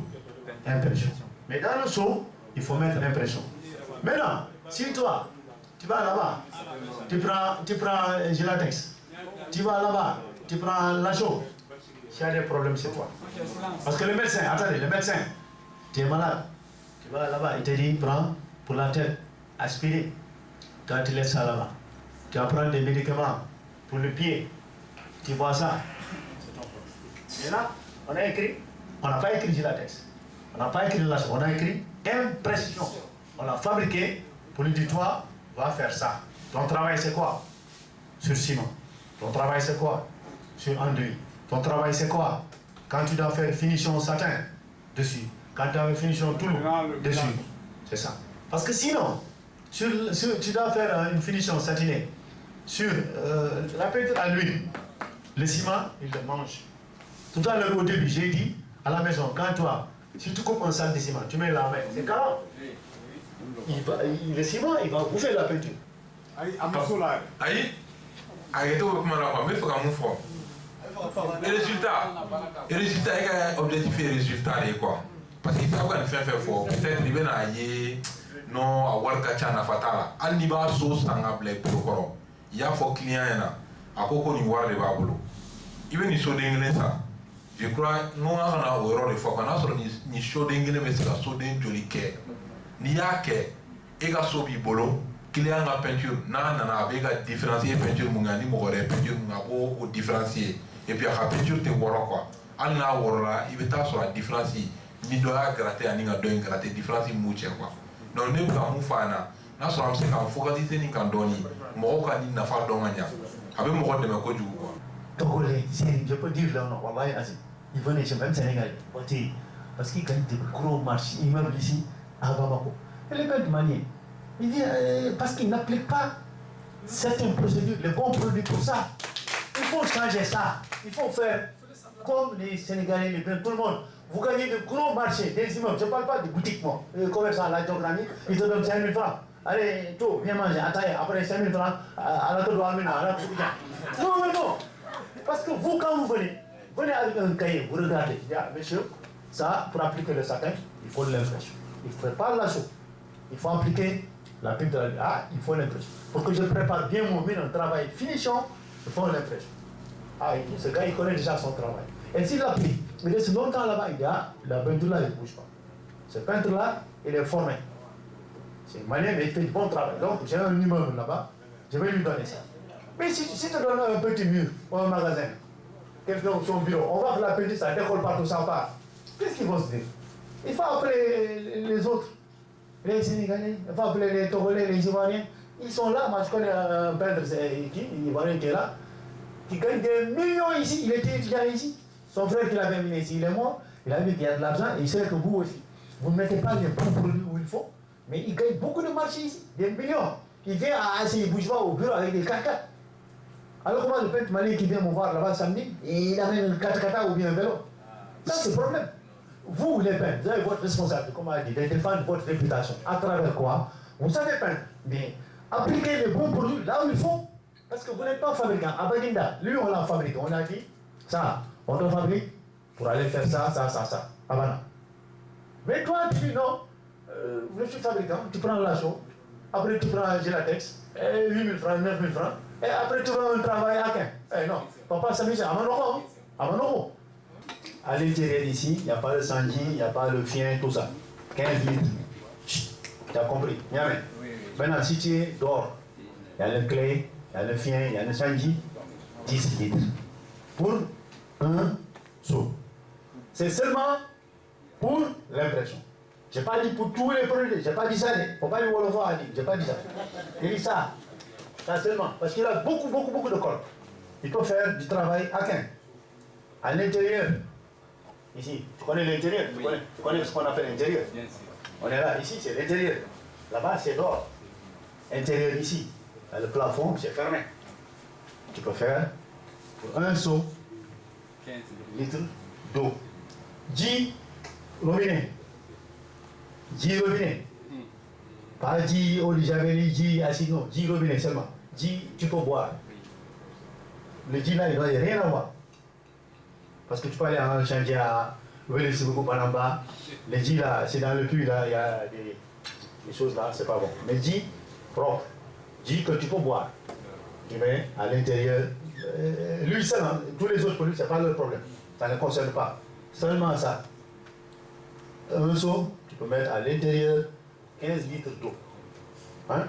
impression. Mais dans le seau, il faut mettre l'impression. Maintenant, si toi, tu vas là-bas, tu prends Gelatex, tu vas là-bas, tu prends la chaux, il y a des problèmes, c'est toi. Parce que le médecin, attendez, le médecin, tu es malade, tu vas là-bas, il te dit, prends pour la tête, aspirine. Quand tu laisses ça là-bas, tu vas prendre des médicaments pour le pied, tu vois ça. Et là, on a écrit, on n'a pas écrit Gelatex. On n'a pas écrit la chose, on a écrit impression. On l'a fabriqué pour lui dire, toi, va faire ça. Ton travail c'est quoi? Sur ciment. Ton travail c'est quoi? Sur enduit. Ton travail c'est quoi? Quand tu dois faire finition satin, dessus. Quand tu dois faire finition tout dessus. C'est ça. Parce que sinon, tu dois faire une finition satinée sur la peinture à l'huile. Le ciment, il le mange. Tout à l'heure, au début, j'ai dit, à la maison, quand toi, si tu coupes un sac de ciment, tu mets la main, c'est carré. Le ciment, il va bouffer la peinture. Aïe, arrêtez au comment là, mais il faut qu'on move. Le résultat, il y a un objectif et résultat, quoi. Parce qu'il faut qu'on fasse fort. Peut-être qu'il va y non, à voir que tu as un fatala. Al niba so sangable pour il y a fort client à quoi ni voir les babulo. Il veut ni so d'ingénieur ça. Je crois non on a erreur de fois qu'on a sur ni so d'ingénieur mais c'est la so d'un joli quai. Ni y'a que et ga so bi bolo client a peinture na avec la différencier peinture mungani mo gore peinture munga ko différencier et puis la peinture te woro quoi. Al na woro là il veut ta sur la différencier ni doit gratter ani ga doing gratter différencier mouche quoi. Donc, nous avons fait ça. Nous avons fait ça. Nous avons fait ça. Nous avons fait ça. Nous avons fait ça. Nous avons fait ça. Nous avons fait ça. Togolais, je peux dire là, ils venaient chez même Sénégal. Parce qu'ils gagnent des gros marchés immeubles ici, à Bamako. Et les peuples maliens, ils disent parce qu'ils n'appliquent pas certaines procédures, les bons produits pour ça. Il faut changer ça. Il faut faire comme les Sénégalais, les peuples, tout le monde. Vous gagnez de gros marchés, des immeubles. Je ne parle pas de boutiques, moi. Les commerçants à la géographie, ils te donnent 5 000 francs. Allez, tout, viens manger, attendez, après 5 000 francs, à la Côte d'Armina, à la Côte d'Armina. Non. Parce que vous, quand vous venez avec un cahier, vous regardez, ah, monsieur, ça, pour appliquer le satin, il faut l'impression. Il ne faut pas la chose. Il faut appliquer la peinture. Ah, il faut l'impression. Pour que je prépare bien mon travail finition, il faut l'impression. Ah, ce gars, il connaît déjà son travail. Et s'il applique, il reste longtemps là-bas, il dit, ah, la peinture là, il ne bouge pas. Ce peintre-là, il est formé. C'est malien, mais il fait du bon travail. Donc, j'ai un immeuble là-bas, je vais lui donner ça. Mais si tu donnes un petit mur ou un magasin, quelqu'un sur son bureau, on va que la peinture, ça décolle partout, ça part. Qu'est-ce qu'ils vont se dire? Il faut appeler les autres, les Sénégalais, il faut appeler les Togolais, les Ivoiriens. Ils sont là, moi je connais un peintre, c'est qui, Ivoirien qui est là, qui gagne des millions ici, il était étudiant ici. Son frère qui l'avait mis ici, il est mort, il a vu qu'il y a de l'argent, et il sait que vous aussi. Vous ne mettez pas les bons produits où il faut, mais il gagne beaucoup de marchés ici, des millions. Il vient à Assis, il ne bouge pas au bureau avec des 4x4. Alors comment le peintre malien qui vient me voir là-bas samedi, et il amène un 4x4 ou bien un vélo? Ça c'est le problème. Vous, les peintres, vous avez votre responsabilité, comme on a dit, de défendre votre réputation. À travers quoi? Vous savez peindre, mais appliquez les bons produits là où il faut. Parce que vous n'êtes pas fabricant. À Baginda, lui on l'a fabriqué, on a dit, ça, on te fabrique pour aller faire ça. Ah ben non. Mais toi, tu dis non, je suis fabricant, tu prends la chose, après tu prends Gelatex, 8 000 francs, 9 000 francs, et après tu vas un travail à 15. Eh non, papa s'amuse à Manoro. À l'intérieur ici, il n'y a pas le sanji, il n'y a pas le fien, tout ça. 15 litres. Tu as compris? Maintenant, si tu es dehors, il y a le clé, il y a le fien, il y a le sanji, 10 litres. Pour un seau. C'est seulement pour l'impression. Je n'ai pas dit pour tous les produits, je n'ai pas dit ça. Il ne faut pas dire Wolofo a dit, je n'ai pas dit ça. J'ai dit ça. Ça seulement. Parce qu'il a beaucoup de colle. Il peut faire du travail à 15. À l'intérieur, ici, tu connais l'intérieur, tu connais ce qu'on appelle l'intérieur. On est là, ici c'est l'intérieur. Là-bas c'est dehors. Intérieur ici, le plafond c'est fermé. Tu peux faire pour un seau 15 litres d'eau. 10 robinets. 10 robinets. Pas 10 eau de javel, 10 acide, non, 10 robinets seulement. 10 tu peux boire. Le 10 là, il n'y a rien à voir. Parce que tu peux aller en chantier à Wélé-Siboukou, Panamba. Le 10 là, c'est dans le puits là, il y a des choses là, c'est pas bon. Mais 10 propre. 10 que tu peux boire. Tu mets à l'intérieur. Lui seul, hein, tous les autres produits, c'est pas leur problème. Ça ne concerne pas. Seulement ça. Un seau, tu peux mettre à l'intérieur 15 litres d'eau. Hein?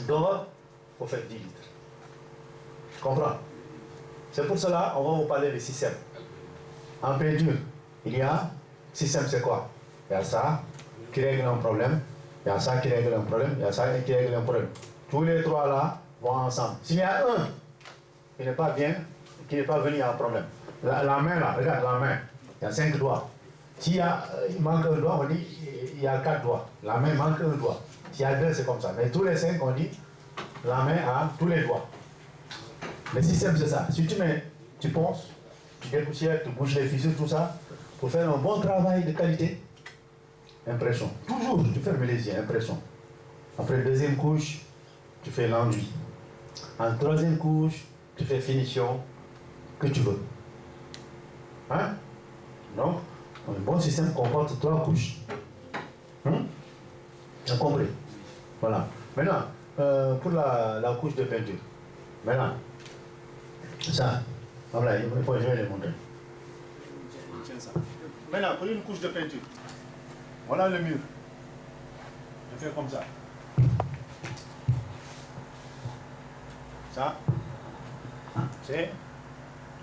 D'eau, il faut faire 10 litres. Tu comprends? C'est pour cela on va vous parler de système. En peinture, il y a système, c'est quoi? Il y a ça qui règle un problème, il y a ça qui règle un problème, il y a ça qui règle un problème. Tous les trois là vont ensemble. S'il y a un qui n'est pas bien, qui n'est pas venu à un problème, la main là, regarde la main, il y a 5 doigts. S'il manque un doigt, on dit il y a 4 doigts. La main manque un doigt. S'il y a 2, c'est comme ça. Mais tous les 5, on dit la main a tous les doigts. Le système, c'est ça. Si tu mets, tu ponces, tu tu dépoussières, tu bouges les fissures, tout ça, pour faire un bon travail de qualité. Impression. Toujours, tu fermes les yeux, impression. Après, deuxième couche, tu fais l'enduit. En troisième couche, tu fais finition que tu veux. Hein? Donc, un bon système comporte 3 couches. Tu as compris? Voilà. Maintenant, pour la couche de peinture. Maintenant, ça, voilà, il faut je vais les montrer. Tiens ça. Maintenant, pour une couche de peinture, voilà le mur. Je fais comme ça. Ça, c'est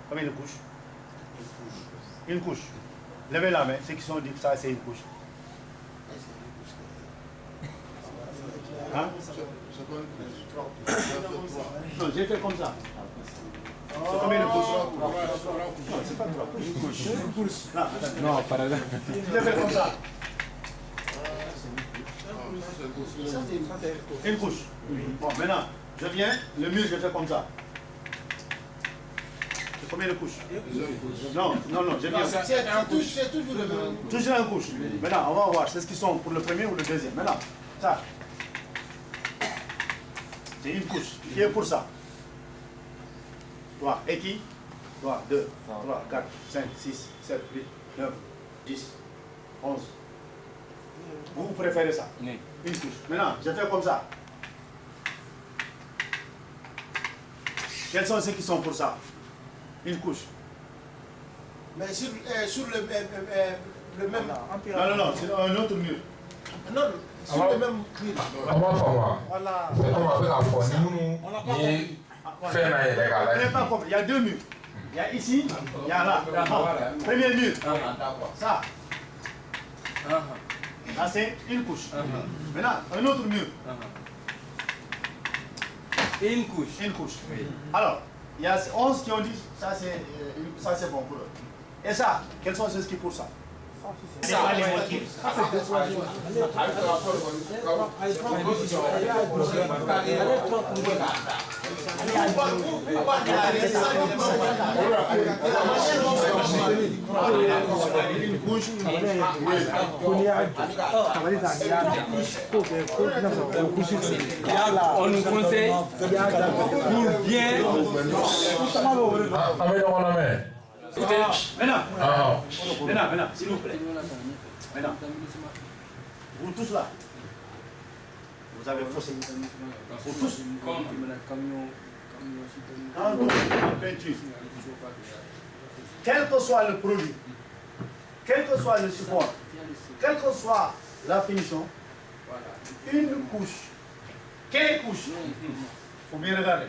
combien de couches? Une couche. Levez la main, ceux qui sont dit que ça c'est une couche. Hein? Non, j'ai fait comme ça. C'est combien de couches? Non, c'est pas 3 couches. Une couche. Une couche. Non, par exemple. J'ai fait comme ça. Une couche. Bon, maintenant, je viens, le mur, je fais comme ça. C'est combien de couches? Non, je viens. C'est toujours le même. Toujours une couche. Maintenant, on va voir, c'est ce qu'ils sont pour le premier ou le deuxième. Maintenant, ça. C'est une couche qui est pour ça. 3, et qui? 3, 2, 3, 4, 5, 6, 7, 8, 9, 10, 11. Vous préférez ça? Oui. Une couche. Maintenant, je fais comme ça. Quels sont ceux qui sont pour ça? Une couche. Mais sur le même. Non, c'est un autre mur. Non, sur le même mur. Voilà. C'est comme avec un fond. Nous, Il y a 2 murs. Il y a ici, il y a là. Premier mur. Ça. Là, c'est une couche. Maintenant, un autre mur. Une couche. Une couche. Oui. Alors, il y a 11 qui ont dit ça c'est bon pour eux. Et ça, quels sont ceux qui pour ça? Ça, On nous conseille pour bien. Maintenant, s'il vous plaît. Maintenant, vous tous là, vous avez faussé. Vous tous. Quand vous faites peinture, quel que soit le produit, quel que soit le support, quelle que soit la finition, une couche, quelle couche, il faut bien regarder.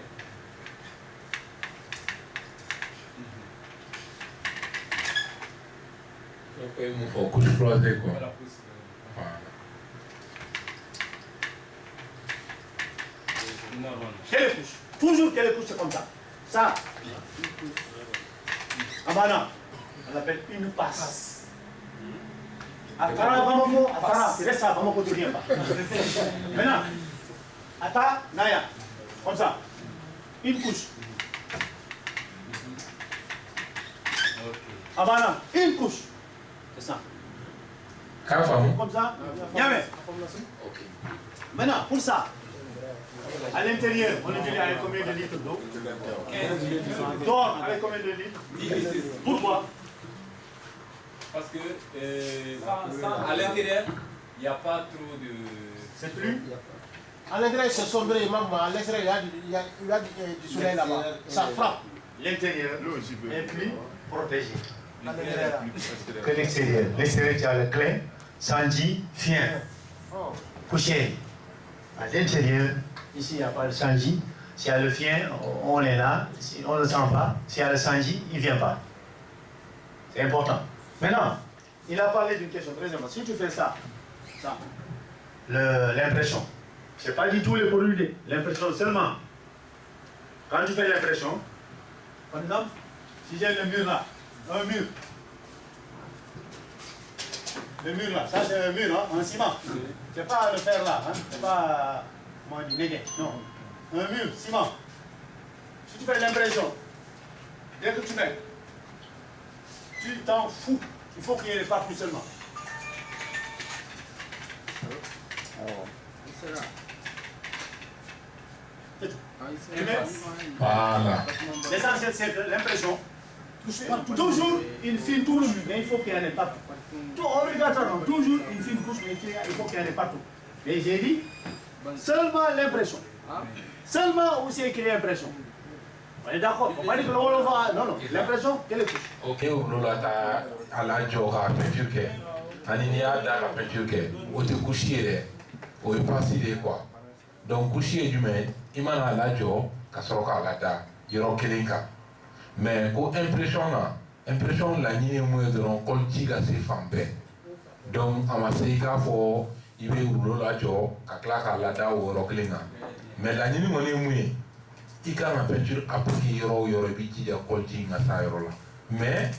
Couche croisée, quoi. Quelle couche? Toujours quelle couche, c'est comme ça. Ça, Abana, on appelle une passe. Atara Bamako, Atara, il reste à Bamako, tu ne viens pas. Maintenant, Ata, Naya, comme ça. Une couche. Abana, une couche. C'est ça. Comme ça. Yamé. Maintenant, pour ça, à l'intérieur, on est venu avec combien de litres d'eau? Dehors, avec combien de litres? Pourquoi? Parce que à l'intérieur, il n'y a pas trop de. C'est plus? À l'intérieur, c'est sombre, maman. À l'extérieur, il y a du soleil là-bas. Ça frappe. L'intérieur est plus protégé que l'extérieur. L'extérieur, tu as le clé, sanji, fin, poussière. À l'intérieur, ici, il n'y a pas de sanji. S'il y a le fien, on est là. Si on ne le sent pas, s'il y a le sanji, il ne vient pas. C'est important. Maintenant, il a parlé d'une question très importante. Si tu fais ça, l'impression, ce n'est pas du tout les produits, l'impression seulement. Quand tu fais l'impression, par exemple, si j'ai le mur là, un mur. Le mur là, ça c'est un mur en ciment. C'est pas le fer là, c'est pas du négué, non. Un mur, ciment. Si tu fais l'impression, dès que tu mets, tu t'en fous. Il faut qu'il y ait les partout seulement. Voilà. L'essentiel, c'est que l'impression, toujours une fine touche, mais il faut qu'il y en ait partout. Obligatoirement, toujours une fine touche, mais il faut qu'il y en ait partout. Et j'ai dit, seulement l'impression. Seulement où c'est qu'il y a l'impression. On est d'accord. On va dire que l'on va. Non, non, l'impression, quelle est touche. Ok, on a à la joga peinture. Aninia dans la peinture. On te coucher, on est passé quoi. Donc, coucher du maître, il m'a à la joga, Kasroka Lada, Yorokelinka. Mais pour impression la ligne de l'on coltique assez fambé. Donc, à ma seika for, il veut rouler la joga, Kaklaka Lada ou Yorokelinka. Mais la ligne de l'on il y a une peinture appliquée il y a coltique à ça. Mais,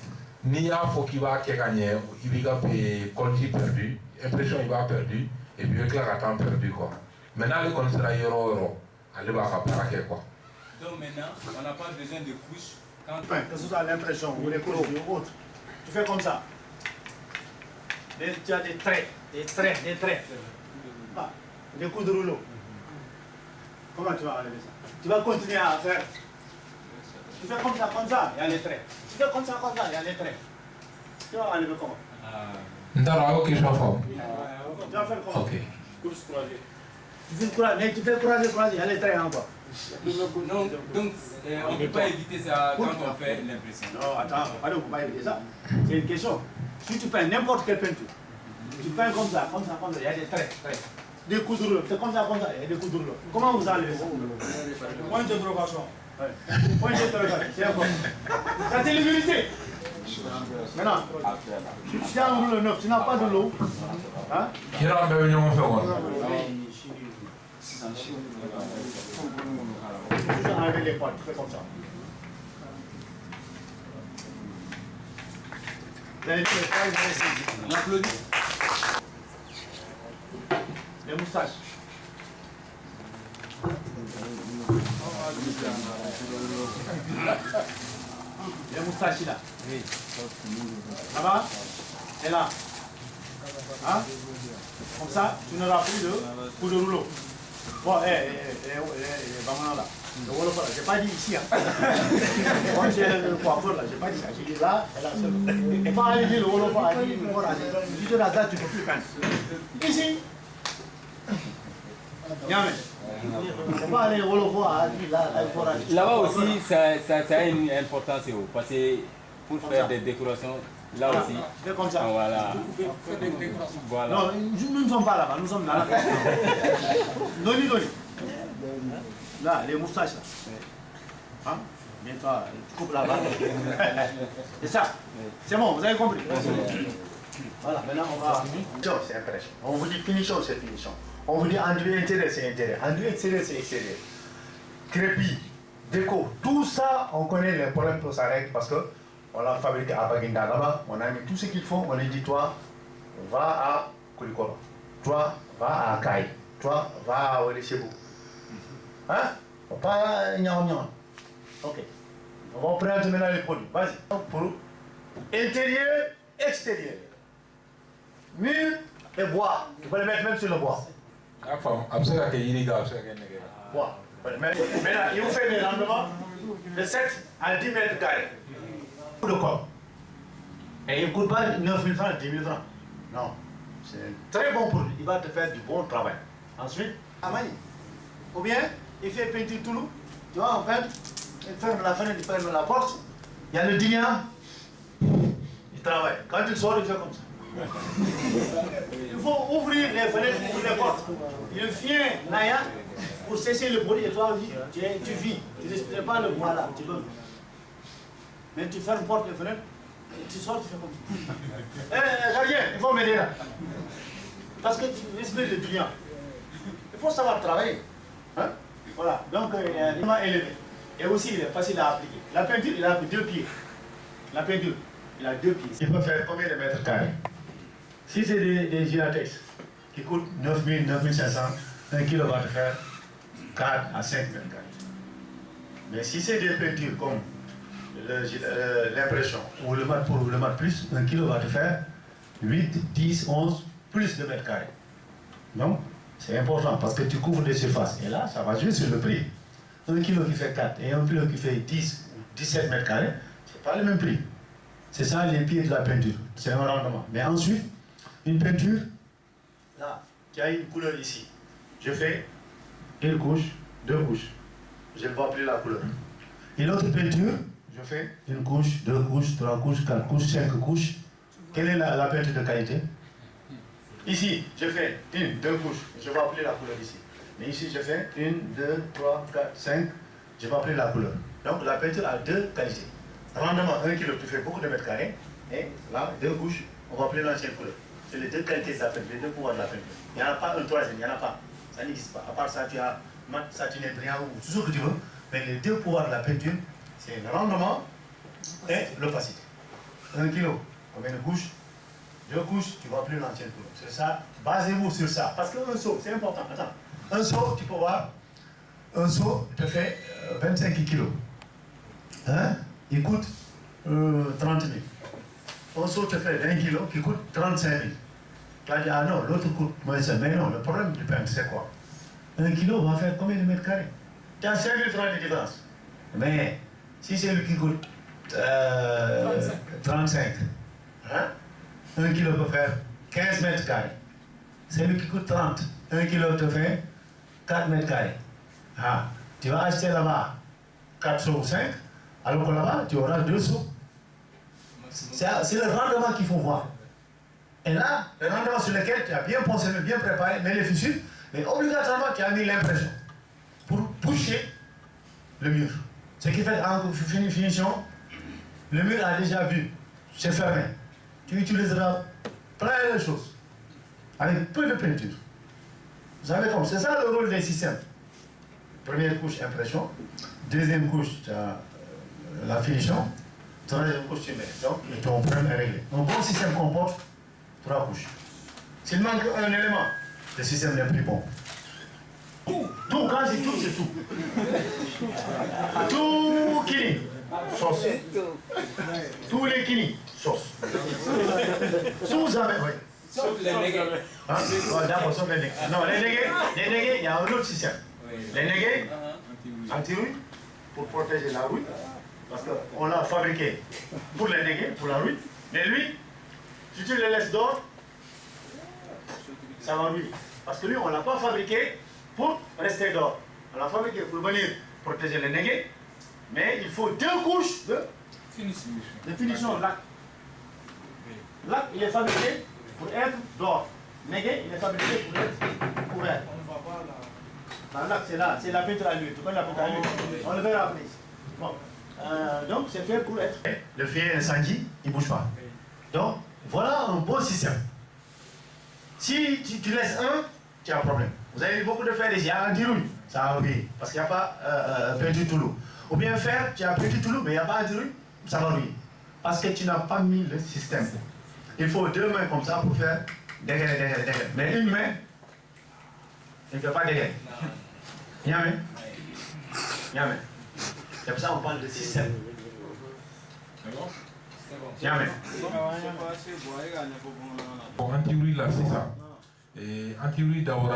ni à faut qu'il va gagner, il va payer coltique perdu, impression il va perdu, et puis avec la temps perdu quoi. Maintenant, le considère euro, allez voir après quoi. Donc maintenant, on n'a pas besoin de couches. Que ce soit l'impression ou les couches ou autre, tu fais comme ça. Tu as des traits. Ah, des coups de rouleau. Comment tu vas enlever ça? Tu vas continuer à faire. Tu fais comme ça, il y a les traits. Tu fais comme ça, il y a les traits. Tu vas enlever comment? Ok, je vais faire. Tu vas faire comment? Ok. Tu fais croiser, il y a les traits encore. Non, donc on ne peut pas éviter ça quand on fait l'impression. Non, attends, on ne peut pas éviter ça. C'est une question. Si tu peins n'importe quelle peinture, tu peins comme ça, il y a des traits. Des coups de rouleau, c'est comme ça, il y a des coups de rouleau. Comment vous enlevez ça? Point d'interrogation. Point d'interrogation, c'est important. Ça, c'est l'humilité. Maintenant, tu as un rouleau neuf, tu n'as pas de l'eau. Hein? Il y a un peu de toujours enlever les points, tu fais comme ça. Vous avez fait ça, vous avez saisi. On applaudit. Les moustaches. Les moustaches là. Oui. Ça va? Et là. Hein? Comme ça, tu n'auras plus de coup de rouleau. Bon, vraiment là. Le Wolof là, j'ai pas dit ici. Hein. Moi j'ai le coiffeur là, j'ai pas dit ça. J'ai dit là et là seul. Et pas aller dire le Wolof a dit, tu te la date, tu ne peux plus peindre. Ici. Yamé. On va aller au Wolof a dit là, il faut aller. Là-bas aussi, ça a une importance parce que pour faire des décorations, là aussi. C'est comme ça. Voilà. Voilà. Non, nous ne sommes pas là-bas, nous sommes là. Doni. Là, les moustaches là. Hein? Mais toi, tu coupes là-bas. C'est ça. C'est bon, vous avez compris. Voilà, maintenant on va. C'est impression. On vous dit finition, c'est finition. On vous dit enduit intérieur, c'est intérieur. Enduit extérieur, c'est extérieur. Crépi, déco, tout ça, on connaît les problèmes pour ça règle parce que on l'a fabriqué à Baguinda là-bas. On a mis tout ce qu'il faut. On lui dit toi, va à Koulikoro. Toi, va à Kaï. Toi, va à Olechebou. Hein? Pas Nyam. Ok. On va prendre maintenant les produits. Vas-y. Pour intérieur, extérieur. Mur et bois. Tu peux les mettre même sur le bois. Bois. Maintenant, il vous fait des rendements de 7 à 10 mètres carrés. De corps. Et il ne coûte pas 9 000 francs, 10 000 francs. Non. C'est très bon produit. Il va te faire du bon travail. Ensuite, Amani. Ou bien, il fait peinture Toulouse. Tu vois, on peint, il ferme la fenêtre, il ferme la porte. Il y a le dignant. Il travaille. Quand il sort, il fait comme ça. Il faut ouvrir les fenêtres, ouvrir les portes. Il vient, Naya, pour cesser le bruit et toi, tu vis. Tu ne respires pas le bois là, tu donnes. Mais tu fermes porte et fenêtre, tu sors, tu fais comme ça. Gardien, il faut m'aider là. Parce que tu respires le dignant. Il faut savoir travailler. Hein? Voilà, donc il est vraiment élevé. Et aussi, il est facile à appliquer. La peinture, il a 2 pieds. La peinture, il a 2 pieds. Il peut faire combien de mètres carrés? Si c'est des Giratex qui coûtent 9 000, 9 500, 1 kilo va te faire 4 à 5 mètres carrés. Mais si c'est des peintures comme l'impression, ou le mat pour le mat plus, 1 kilo va te faire 8, 10, 11, plus de mètres carrés. Donc, c'est important parce que tu couvres des surfaces. Et là, ça va jouer sur le prix. 1 kilo qui fait 4 et 1 kilo qui fait 10 ou 17 mètres carrés, c'est pas le même prix. C'est ça les pieds de la peinture. C'est un rendement. Mais ensuite, une peinture, là, qui a une couleur ici. Je fais une couche, 2 couches. Je ne vois plus la couleur. Une autre peinture, je fais une couche, 2 couches, 3 couches, 4 couches, 5 couches. Quelle est la peinture de qualité? Ici, je fais 1, 2 couches. Je ne vois plus la couleur ici. Mais ici, je fais 1, 2, 3, 4, 5. Je ne vois plus la couleur. Donc la peinture a 2 qualités. Rendement, 1 kilo, tu fais beaucoup de mètres carrés. Et là, 2 couches, on ne voit plus l'ancienne couleur. C'est les 2 qualités de la peinture, les 2 pouvoirs de la peinture. Il n'y en a pas un troisième, il n'y en a pas. Ça n'existe pas. À part ça, tu as mat, satiné, brillant ou tout ce que tu veux. Mais les 2 pouvoirs de la peinture, c'est le rendement et l'opacité. 1 kilo, combien de couches? 2 couches, tu ne vois plus l'ancienne couleur. C'est ça, basez-vous sur ça. Parce qu'un seau, c'est important. Attends, un seau, tu peux voir, un seau te fait 25 kilos. Hein? Il coûte 30 000. Un seau te fait 20 kilos qui coûte 35 000. Tu vas dire, ah non, l'autre coûte moins cher. Mais non, le problème du peintre, c'est quoi? 1 kilo va faire combien de mètres carrés? Tu as 5 000 francs de différence. Mais si c'est lui qui coûte 35, hein? 1 kilo peut faire 15 mètres carrés. C'est lui qui coûte 30. 1 kilo te fait 4 mètres carrés. Ah, tu vas acheter là-bas 4 seaux ou 5, alors que là-bas, tu auras 2 seaux. C'est le rendement qu'il faut voir. Et là, le rendement sur lequel tu as bien pensé, bien préparé, mais les fissures, mais obligatoirement, tu as mis l'impression pour boucher le mur. Ce qui fait en finition, le mur a déjà vu, c'est fermé. Tu utiliseras plein de choses, avec peu de peinture. Vous savez comme, c'est ça le rôle des systèmes. Première couche, impression. Deuxième couche, tu as la finition. Troisième couche, tu mets. Donc, ton problème est réglé. Un bon système comporte 3 couches. S'il manque un élément, le système n'est plus bon. Tout, quand c'est tout, c'est tout. Tout kini, sauce. Tous les kini, sauce. Tout jamais, oui. Sauf les nègres. Hein? Oh, d'accord, sauf les nègres. Non, les nègres, il y a un autre système. Les nègres, anti-rouille, pour protéger la rouille, parce qu'on l'a fabriqué pour les nègres, pour la rouille. Mais lui, si tu le laisses dehors, ça va rouiller. Parce que lui, on ne l'a pas fabriqué pour rester dehors. On l'a fabriqué pour venir protéger les nègres, mais il faut 2 couches de finition lac. Lac, il est fabriqué pour être dehors. Nègre, il est fabriqué pour être couvert. La lac, c'est là, c'est la peinture à l'huile. Tu connais la peinture à l'huile? On le verra après. Bon. Donc, c'est fait pour être. Le feu incendie, il ne bouge pas. Donc, voilà un bon système. Si tu laisses un, tu as un problème. Vous avez beaucoup de fer ici, il y a anti-rouille, ça va rouiller, parce qu'il n'y a pas peinture Toulouse. Ou bien fer, tu as peinture Toulouse, mais il n'y a pas anti-rouille, ça va rouiller. Parce que tu n'as pas mis le système. Il faut 2 mains comme ça pour faire dégainer. Mais une main, il ne fait pas dégainer. Yamé. C'est pour ça qu'on parle de système. Yamé. Bon, anti-rouille là, c'est ça. Et anti-rouille d'abord,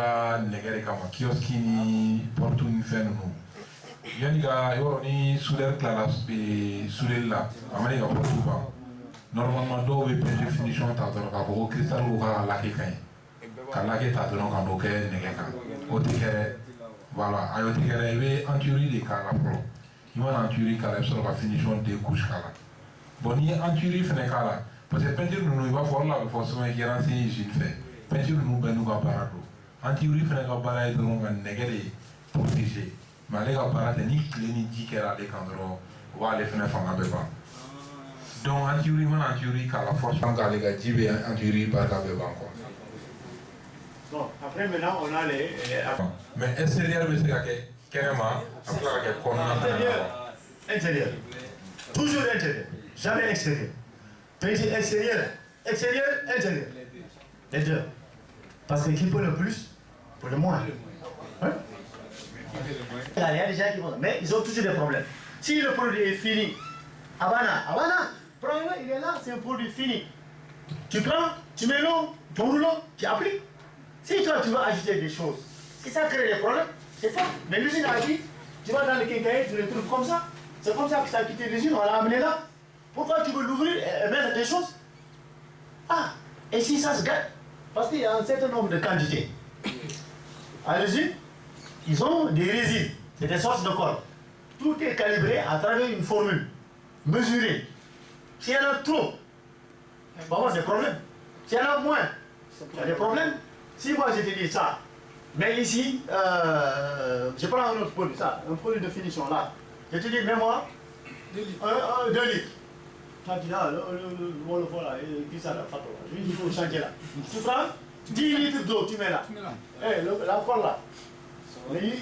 négéré comme kiosque ni porte une fin nous. Yanniga, yoroni soudeur classe et soudeur là, amérique à Portugal. Normalement, d'où est peinture finition t'as donné qu'à beaucoup cristal ou qu'à laquer quand laquer t'as donné qu'à beaucoup négéré. Autre voilà, à autre que anti-rouille des cas là pro. Il y a anti-rouille qui a sur la finition des couches là. Bon, il y a anti-rouille fait là. Parce que peinture nous va voir là, forcément qu'il y a un signe fait. Peinture nous ben nous va barado. Anti-rouille fait que barado nous va négéré protéger. Mais les gars barado ni clé ni dit qu'elle a des candros. Va les faire faire un peu pas. Donc anti-rouille man anti-rouille qu'à la force quand les gars disent anti-rouille par la bébé quoi. Bon, après maintenant on a les mais extérieur mais c'est carrément après que qu'on a intérieur. Toujours intérieur, jamais extérieur. Peinture extérieur, intérieur. Les deux. Parce que qui peut le plus, pour le moins. Hein? Il y a des gens qui vont. Mais ils ont toujours des problèmes. Si le produit est fini, Havana, prends-le, il est là, c'est un produit fini. Tu prends, tu mets l'eau, ton rouleau, tu appliques. Si toi tu veux ajouter des choses, si ça crée des problèmes, c'est toi. Mais l'usine a dit, tu vas dans le quincaillerie, tu le trouves comme ça. C'est comme ça que ça a quitté l'usine, on l'a amené là. Pourquoi tu veux l'ouvrir et mettre des choses? Ah, et si ça se gâte, parce qu'il y a un certain nombre de quantités. À l'usine, ils ont des résidus, c'est des sortes de corps. Tout est calibré à travers une formule, mesurée. S'il y en a trop, il va y avoir des problèmes. S'il y en a moins, il y a des problèmes. Si moi je te dis ça, mais ici, je prends un autre produit, ça, un produit de finition là. Je te dis, mets-moi 2 litres. Tu dis, ah, le Wolofo là, qui ça là, il faut changer là. Tu prends 10 litres d'eau, tu mets là. La colle là. Il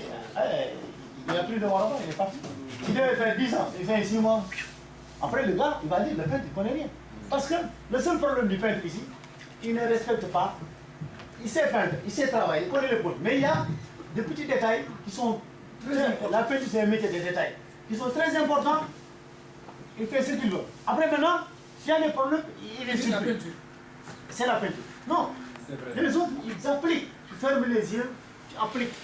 n'y a plus de Wolofo, il est parti. Il devait faire 10 ans, il fait 6 mois. Après, le gars, il va dire, le peintre, il ne connaît rien. Parce que le seul problème du peintre ici, il ne respecte pas. Il sait peindre, il sait travailler, il connaît les potes. Mais il y a des petits détails qui sont très importants. La peinture, c'est un métier des détails. Qui sont très importants. Il fait ce qu'il veut. Après, maintenant, s'il y a des problèmes, il est sur la peinture. C'est la peinture. Non. Les autres, ils appliquent. Tu fermes les yeux, tu appliques.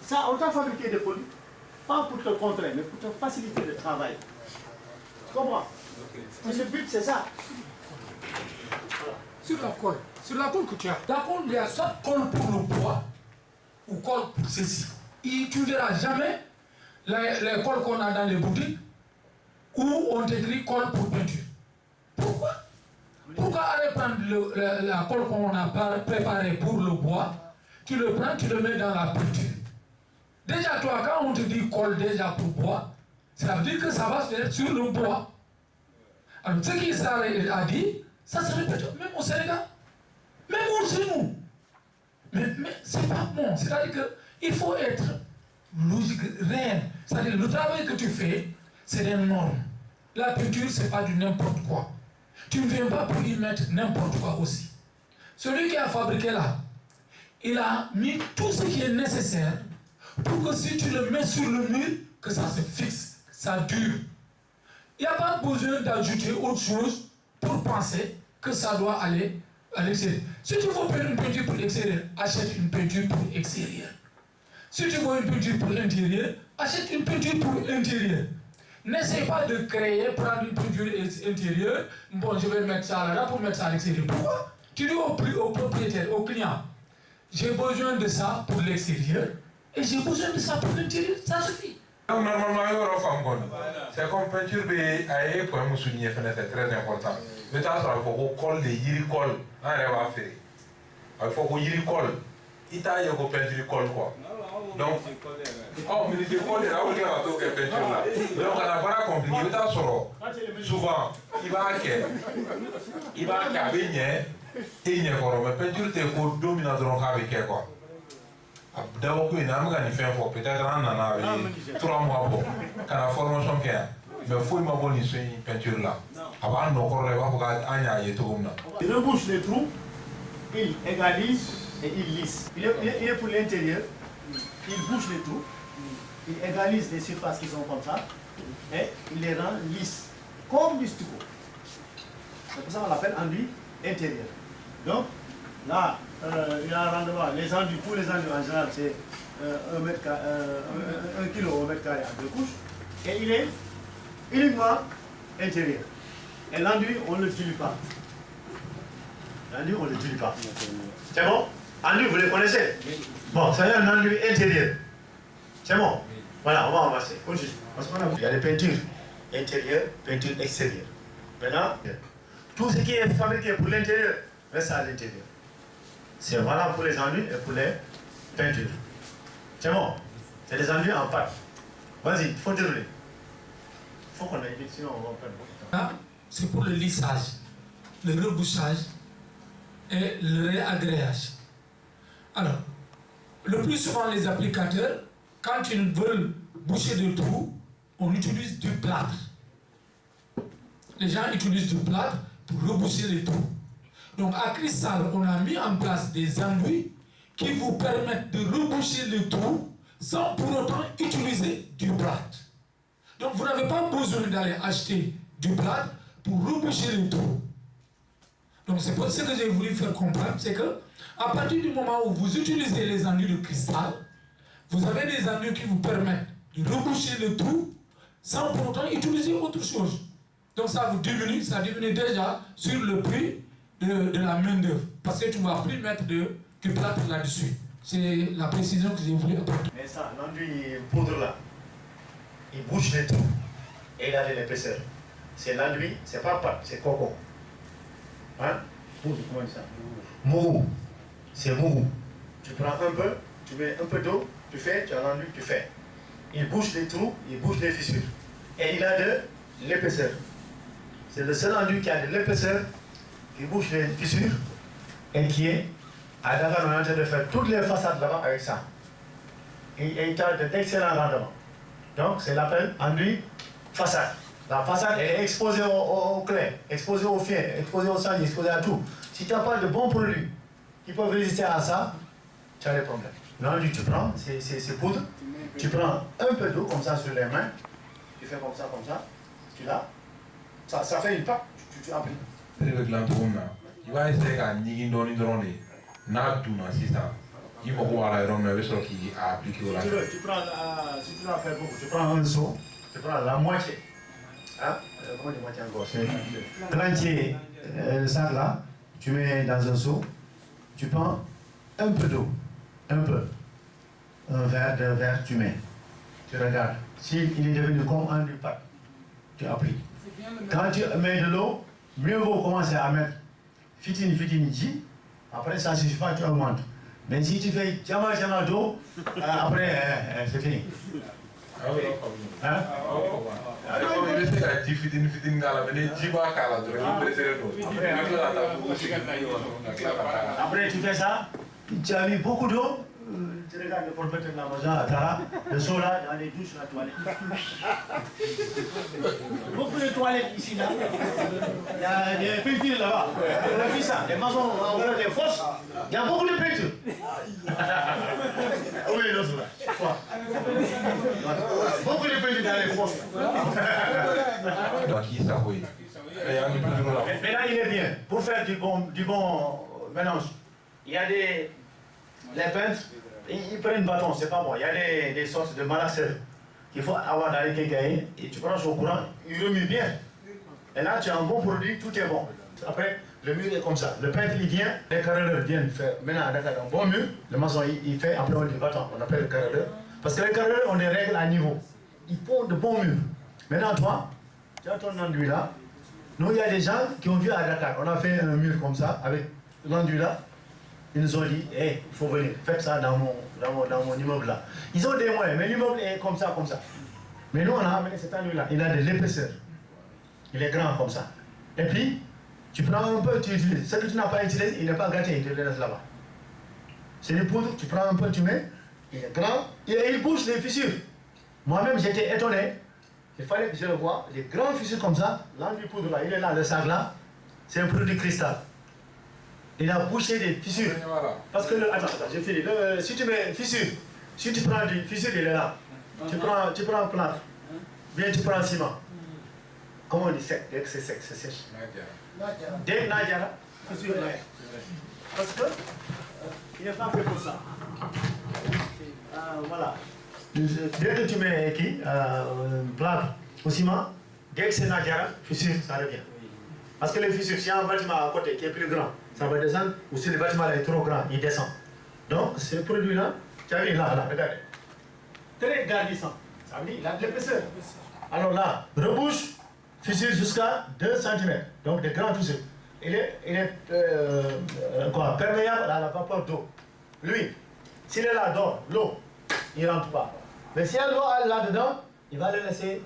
Ça, autant fabriquer des produits, pas pour te contraindre, mais pour te faciliter le travail. Tu comprends? Le but, c'est ça. Voilà. Sur la colle que tu as, d'accord, il y a soit colle pour le bois ou colle pour ceci. Et tu ne verras jamais les colles qu'on a dans les boutiques où on écrit colle pour peinture. Pourquoi? Pourquoi aller prendre la colle qu'on a préparée pour le bois, tu le prends, tu le mets dans la peinture. Déjà, toi, quand on te dit colle déjà pour bois, ça veut dire que ça va se faire sur le bois. Alors, ce qu'il a dit, ça se répète même au Sénégal, même chez nous. Mais c'est pas bon. C'est-à-dire qu'il faut être logique, réel. C'est-à-dire le travail que tu fais, c'est des normes. La peinture, c'est pas du n'importe quoi. Tu ne viens pas pour y mettre n'importe quoi aussi. Celui qui a fabriqué là, il a mis tout ce qui est nécessaire pour que si tu le mets sur le mur, que ça se fixe, ça dure. Il n'y a pas besoin d'ajouter autre chose pour penser que ça doit aller à l'extérieur. Si tu veux faire une peinture pour l'extérieur, achète une peinture pour extérieur. Si tu veux une peinture pour l'intérieur, achète une peinture pour l'intérieur. N'essaie pas de créer, prendre une peinture intérieure, bon, je vais mettre ça là pour mettre ça à l'extérieur. Pourquoi? Tu dis au propriétaire, au client, j'ai besoin de ça pour l'extérieur et j'ai besoin de ça pour l'intérieur, ça suffit. Donc, normalement, c'est comme peinture, pour me souligner, c'est très important. Mais ça, il faut qu'on colle des yiri-colle. Il faut qu'on yiri-colle. Il y a une peinture colle quoi. Donc, mais les colle là, on a tout peinture là. Donc, on a pas compliqué. Souvent, il va venir et il y a une peinture qui est dominante avec quoi. D'abord, il y a un fait pour peut-être un an, 3 mois pour la formation qu'il y a. Mais il faut une peinture là. Avant, nous avons il rebouche les trous, il égalise et il lisse. Il est pour l'intérieur, il bouche les trous, il égalise les surfaces qui sont comme ça et il les rend lisses, comme du stucco. C'est pour ça qu'on l'appelle enduit intérieur. Donc, là, il y a un rendement. Les enduits, pour les enduits en général, c'est 1 kg au mètre carré à 2 couches. Et il est uniquement intérieur. Et l'enduit, on ne le dilue pas. L'enduit, on ne le dilue pas. C'est bon? Enduit, vous les connaissez? Bon, c'est un enduit intérieur. C'est bon? Voilà, on va avancer. Continue. Il y a des peintures intérieures, peintures extérieures. Maintenant, tout ce qui est fabriqué pour l'intérieur, reste à l'intérieur. C'est valable pour les enduits et pour les peintures. C'est bon? C'est des enduits en pâte. Vas-y, il faut dérouler. Il faut qu'on aille vite, sinon on va perdre beaucoup de temps. C'est pour le lissage, le rebouchage et le réagréage. Alors, le plus souvent les applicateurs, quand ils veulent boucher des trous, on utilise du plâtre. Les gens utilisent du plâtre pour reboucher les trous. Donc à Cristal, on a mis en place des enduits qui vous permettent de reboucher les trous sans pour autant utiliser du plâtre. Donc vous n'avez pas besoin d'aller acheter du plâtre pour reboucher les trous. Donc c'est pour ça que j'ai voulu faire comprendre, c'est que à partir du moment où vous utilisez les enduits de cristal, vous avez des enduits qui vous permettent de reboucher le trou sans pour autant utiliser autre chose. Donc ça diminue déjà sur le prix de la main d'œuvre. Parce que tu ne vas plus mettre du plâtre là-dessus. C'est la précision que j'ai voulu apporter. Mais ça, l'enduit poudre là, il bouge les trous et il a de l'épaisseur. C'est l'enduit, c'est pas pâte, c'est coco. Hein? Poudre, comment on dit ça? Mourou. C'est mourou. Tu prends un peu, tu mets un peu d'eau, tu as l'enduit, tu fais. Il bouge les trous, il bouge les fissures. Et il a de l'épaisseur. C'est le seul enduit qui a de l'épaisseur, qui bouge les fissures et qui est à Dakar, on est en train de faire toutes les façades là-bas avec ça. Et il a d'excellents rendements. Donc, c'est l'appel enduit façade. La façade elle est exposée au clé, exposée au fier, exposée au salier, exposée à tout. Si tu n'as pas de bons produits qui peuvent résister à ça, tu as des problèmes. L'enduit, tu prends, c'est poudre. Tu prends un peu d'eau comme ça sur les mains. Tu fais comme ça, tu l'as. Ça fait une pâte, tu appliques. Il va essayer à nier dans l'hydrone. N'a tout dans si ça. Il faut voir la ronde, mais sur qui a appliqué au lac. Tu prends, si tu vas faire beaucoup, tu prends un seau, tu prends la moitié. Hein? Comment dire moitié encore? C'est l'entier, le sac là, tu mets dans un seau, tu prends un peu d'eau, un peu. Un verre, 2 verres, tu mets. Tu regardes. S'il est devenu comme un du pâte, tu appliques. Quand tu mets de l'eau, mieux vaut commencer à mettre fitine, ji. Après, ça ne suffit pas, tu augmentes. Mais si tu fais jamais d'eau, après, c'est fini. Hein? Après, tu fais ça, tu as mis beaucoup d'eau. Tu regardes le propriétaire de la maison à Tara, le seau là, dans les douches, la toilette. Beaucoup de toilettes ici, là. Il y a des peintures là-bas. On a vu ça, les maisons ont ouvert des fosses. Il y a beaucoup de peintures. Oui, l'autre là. Beaucoup de peintures dans les fosses. Mais là, il est bien. Pour faire du bon mélange, il y a les peintres. Ils prennent bâton, c'est pas bon. Il y a des sortes de malaxeurs qu'il faut avoir dans les quincailliers et tu branches au courant, il remue bien. Et là, tu as un bon produit, tout est bon. Après, le mur est comme ça. Le peintre, il vient, les carreleurs viennent faire. Maintenant, un bon mur, le maçon, il fait, après on dit bâton, on appelle le carreleur. Parce que les carreleurs ont des règles à niveau. Ils font de bons murs. Maintenant, toi, tu as ton enduit là. Nous, il y a des gens qui ont vu à Dakar, on a fait un mur comme ça, avec l'enduit là. Ils nous ont dit, hey, il faut venir, faites ça dans mon immeuble là. Ils ont des moyens, mais l'immeuble est comme ça. Mais nous, on a amené cet enduit là, il a de l'épaisseur. Il est grand comme ça. Et puis, tu prends un peu, tu utilises. Ce que tu n'as pas utilisé, il n'est pas gâté, il te le laisse là-bas. C'est une poudre, tu prends un peu, tu mets, il est grand, et il bouge les fissures. Moi-même, j'étais étonné. Il fallait que je le voie, les grandes fissures comme ça, l'enduit poudre là, il est là, le sac là, c'est un produit cristal. Il a bouché des fissures. Parce que, attends, j'ai fini. Si tu mets fissure, si tu prends du fissure, il est là. Tu prends un plâtre. Bien, tu prends un ciment. Comment on dit sec? Dès que c'est sec, c'est sèche. Dès que Nadjara, fissure là. Parce que, il n'est pas fait pour ça. Voilà. Dès que tu mets un plâtre au ciment, dès que c'est Nadjara, fissure, ça revient. Parce que les fissures, s'il y a un bâtiment à côté qui est plus grand, ça va descendre, ou si le bâtiment là est trop grand, il descend. Donc, ce produit-là, tu as vu là, regardez. Très gardissant. Ça veut dire qu'il a de l'épaisseur. Alors là, rebouche, fissure jusqu'à 2 cm. Donc, des grandes fissures. Il est perméable à la vapeur d'eau. Lui, s'il est là dedans, l'eau, il ne rentre pas. Mais s'il y a l'eau là-dedans, il va le laisser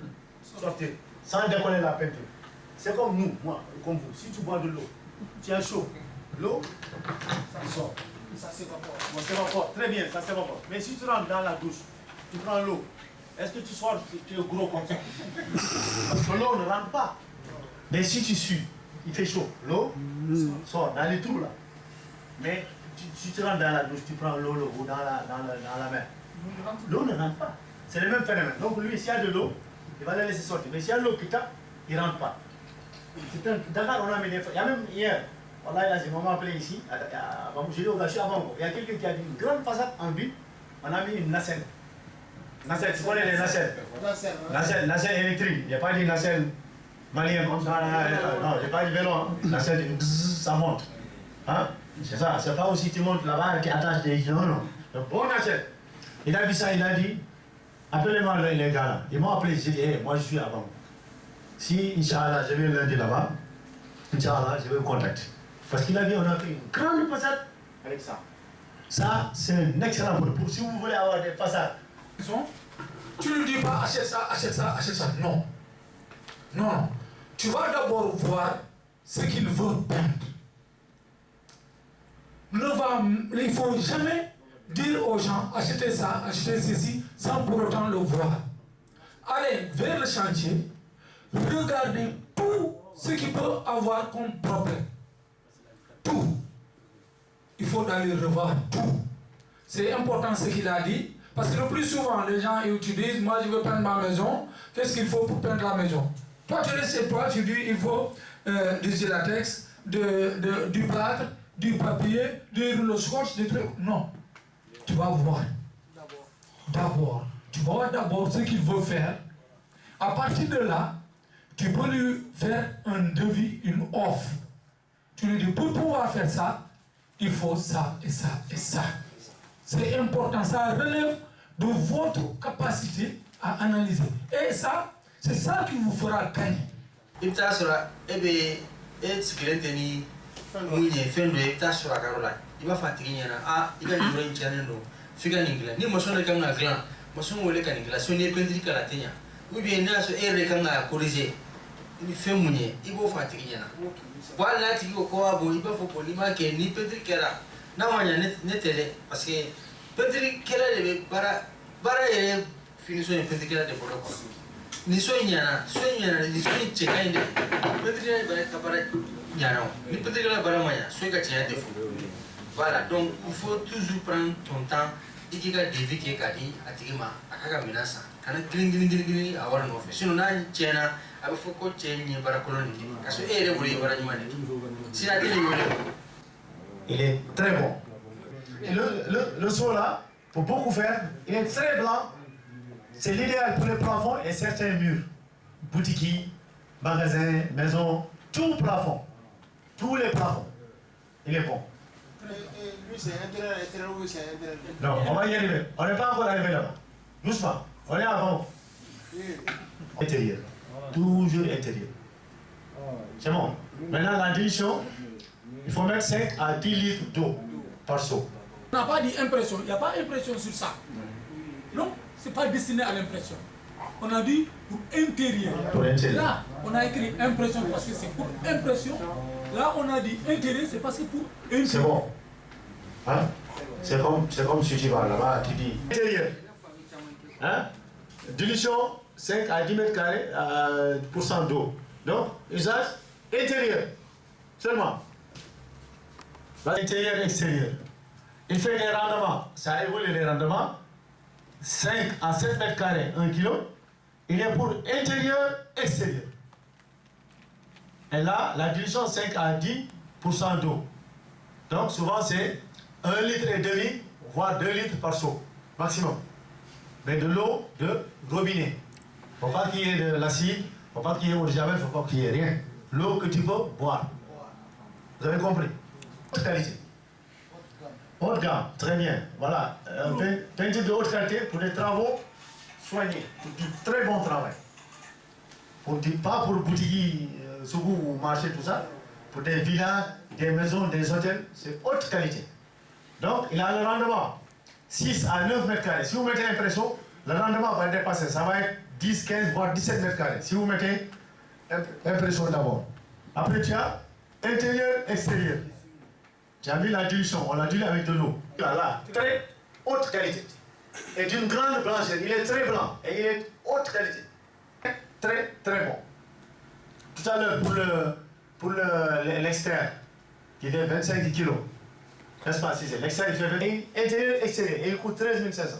sortir, sans décoller la peinture. C'est comme nous, moi, comme vous. Si tu bois de l'eau, tu as chaud. L'eau, ça sort. Ça s'évapore. Bon, s'évapore. Très bien, ça s'évapore. Mais si tu rentres dans la douche, tu prends l'eau. Est-ce que tu sors, tu es gros comme ça? Parce que l'eau ne rentre pas. Mais si tu sues, il fait chaud. L'eau sort dans les trous là. Mais si tu rentres dans la douche, tu prends l'eau ou dans la mer. L'eau ne rentre pas. C'est le même phénomène. Donc lui, s'il y a de l'eau, il va les laisser sortir. Mais s'il y a l'eau qui tape, il ne rentre pas. Dakar, on a mis des... Il y a même hier, voilà, j'ai m'ont appelé ici, j'ai dit au gars, je suis à Bango. Il y a quelqu'un qui a dit une grande façade en ville, on a mis une nacelle. Nacelle, tu connais les nacelles? Nacelle électrique, il n'y a pas dit nacelle malien, non, j'ai pas dit vélo, hein. Nacelle, ça monte. Hein? C'est ça, c'est pas aussi tu montes là-bas qui attache des gens, non. Donc, bon nacelle. Il a vu ça, il a dit, appelez-moi les gars là. Ils m'ont appelé, j'ai dit, hey, moi je suis à Bango. Si, Inch'Allah, je vais lundi là-bas, Inch'Allah, je vais le contacter. Parce qu'il a dit, on a fait une grande façade avec ça. Ça, c'est un excellent produit. Si vous voulez avoir des façades. Tu ne dis pas achète ça, achète ça, achète ça. Non. Non. Tu vas d'abord voir ce qu'il veut peindre. Il ne faut jamais dire aux gens achetez ça, achetez ceci, sans pour autant le voir. Allez vers le chantier. Regardez tout ce qu'il peut avoir comme problème. Tout. Il faut aller revoir tout. C'est important ce qu'il a dit, parce que le plus souvent, les gens utilisent, moi je veux peindre ma maison, qu'est-ce qu'il faut pour peindre la maison? Toi tu restes chez toi, tu dis il faut du gélatex, du plâtre, du papier, du rouleau scotch, des trucs. Non. Tu vas voir. D'abord. Tu vas voir d'abord ce qu'il veut faire. À partir de là, tu peux lui faire un devis, une offre. Tu lui dis, pour pouvoir faire ça, il faut ça et ça et ça. C'est important, ça relève de votre capacité à analyser. Et ça, c'est ça qui vous fera gagner. Il t'a sur la, et ce qu'il a tenu, il fait le tas sur la carola. Il va fatiguer, il va y une channel, figure n'ingla. Ni motion de camera grand, motion ou les canigla, sonner pendrique à la tenia. Ou bien là, ce air de camera corrigé. Il fait mouiller, il va fatiguer. Voilà, tu vas quoi, il va faut polima qui ni pendrique là. Non, il y a net, parce que pendrique là, les bara et finissons les pendrique là de Bordeaux. Ni soignana, ni soigne checker. Pendrique là, bara capara, yana. Ni pendrique là, bara maya, soigne checker des fous. Voilà, donc il faut toujours prendre ton temps. Il y a des vies qui sont dit, Atigima, Akaminasa, quand il avoir un office. Sinon, Chena, il faut que tu aies une baracolonie. Parce que elle est voulue voir une manette. Si la télé il est très bon. Et le sol là, pour beaucoup faire, il est très blanc. C'est l'idéal pour les plafonds et certains murs. Boutiques, magasins, maisons, tout plafond. Tous les plafonds. Il est bon. Lui, c'est intérieur, oui, c'est intérieur. Non, on va y arriver. On n'est pas encore arrivé là-bas. Doucement. On est avant. Intérieur. Toujours intérieur. C'est bon. Maintenant, la dilution, il faut mettre 5 à 10 litres d'eau par seau. On n'a pas dit impression. Il n'y a pas d'impression sur ça. Non, ce n'est pas destiné à l'impression. On a dit pour intérieur. Pour intérieur. Là, on a écrit impression parce que c'est pour impression. Là, on a dit intérieur, c'est parce que pour intérieur. C'est bon. Hein? C'est comme si tu vas là-bas, tu dis intérieur. Hein? Dilution 5 à 10 mètres carrés % d'eau. Donc, usage intérieur. Seulement. Intérieur, extérieur. Il fait des rendements. Ça évolue les rendements. 5 à 7 mètres carrés, 1 kg. Il est pour intérieur, extérieur. Et là, la dilution 5 à 10 % d'eau. Donc, souvent, c'est 1,5 litre, voire 2 litres par seau, maximum. Mais de l'eau de robinet. Il ne faut pas qu'il y ait de l'acide, il ne faut pas qu'il y ait eau de javel, il ne faut pas qu'il y ait rien. L'eau que tu peux boire. Vous avez compris? Haute qualité. Haute gamme, très bien. Voilà. Peinture de haute qualité pour des travaux soignés. Pour du très bon travail. Pas pour boutique, sougou ou marché, tout ça. Pour des villas, des maisons, des hôtels, c'est haute qualité. Donc, il a le rendement 6 à 9 mètres carrés. Si vous mettez impression, le rendement va dépasser. Ça va être 10, 15, voire 17 mètres carrés. Si vous mettez impression d'abord. Après, tu as intérieur, extérieur. Tu as mis la dilution. On l'a dilué avec de l'eau. Là, très haute qualité. Et d'une grande blancheur. Il est très blanc. Et il est haute qualité. Très, très bon. Tout à l'heure, pour l'extérieur, qui fait 25 kg. N'est-ce pas? Si c'est l'extérieur, il fait intérieur, extérieur. Et il coûte 13 500.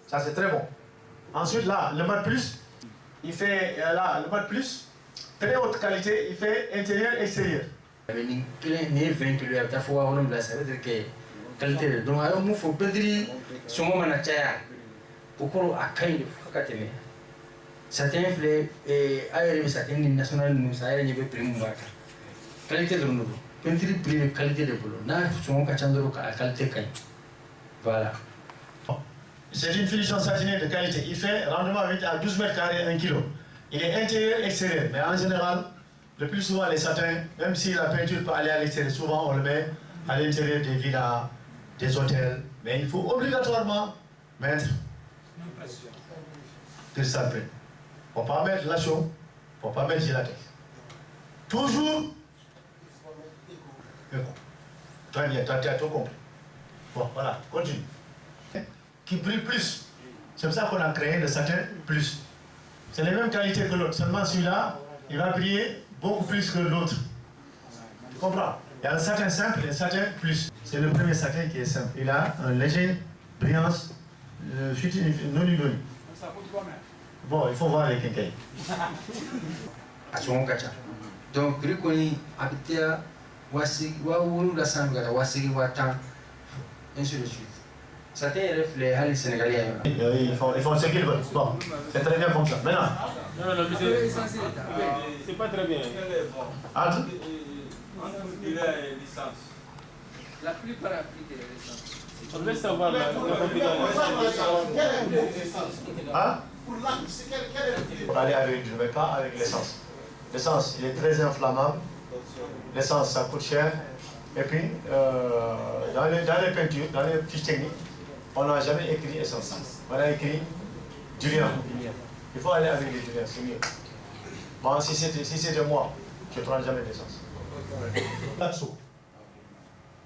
Ça, c'est très bon. Ensuite, là, le mat plus, il fait là, le mode plus. Très haute qualité, il fait intérieur-extérieur. Ni 20 kg, il faut avoir une place, ça veut dire que qualité. Donc, alors, il faut peut-être ce moment là, pour qu'on accueille le cas. Certains fleurs, ailleurs, certains nationales, nous avons des prix de qualité de nous. Peut-être prix de qualité de boulot. Là, ce moment là, qualité. Voilà. C'est une finition satinée de qualité. Il fait rendement à 12 mètres carrés 1 kg. Il est intérieur-extérieur, mais en général, le plus souvent les satins, même si la peinture peut aller à l'extérieur, souvent on le met à l'intérieur des villas, des hôtels, mais il faut obligatoirement mettre cristal peint. Il ne faut pas mettre lachon, il ne faut pas mettre gelatex. Toujours. Très bien, tu as tout compris. Bon, voilà, continue. Qui brille plus. C'est pour ça qu'on a créé le satin plus. C'est les mêmes qualités que l'autre, seulement celui-là, il va briller beaucoup plus que l'autre. Tu comprends? Il y a le satin simple et le satin plus. C'est le premier satin qui est simple. Il a une légère brillance noni. Bon, il faut voir les quincailles. Donc, Rikoni, Abitia, Wassi, Waoulou, la Sangara, Wassi, Watan, ainsi de suite. Satin les Halles sénégalais. Ils font ce qu'ils veulent. Bon, c'est très bien comme ça. Maintenant. Non, c'est pas très bien. Entre La plupart appliquent les licences. On veut savoir la hein? Pour aller avec l'huile, mais pas avec l'essence. L'essence, il est très inflammable. L'essence, ça coûte cher. Et puis, dans les peintures, dans les fiches techniques, on n'a jamais écrit essence. On a écrit durian. Il faut aller avec les durians, c'est mieux. Bon, si c'était moi, je ne prends jamais d'essence.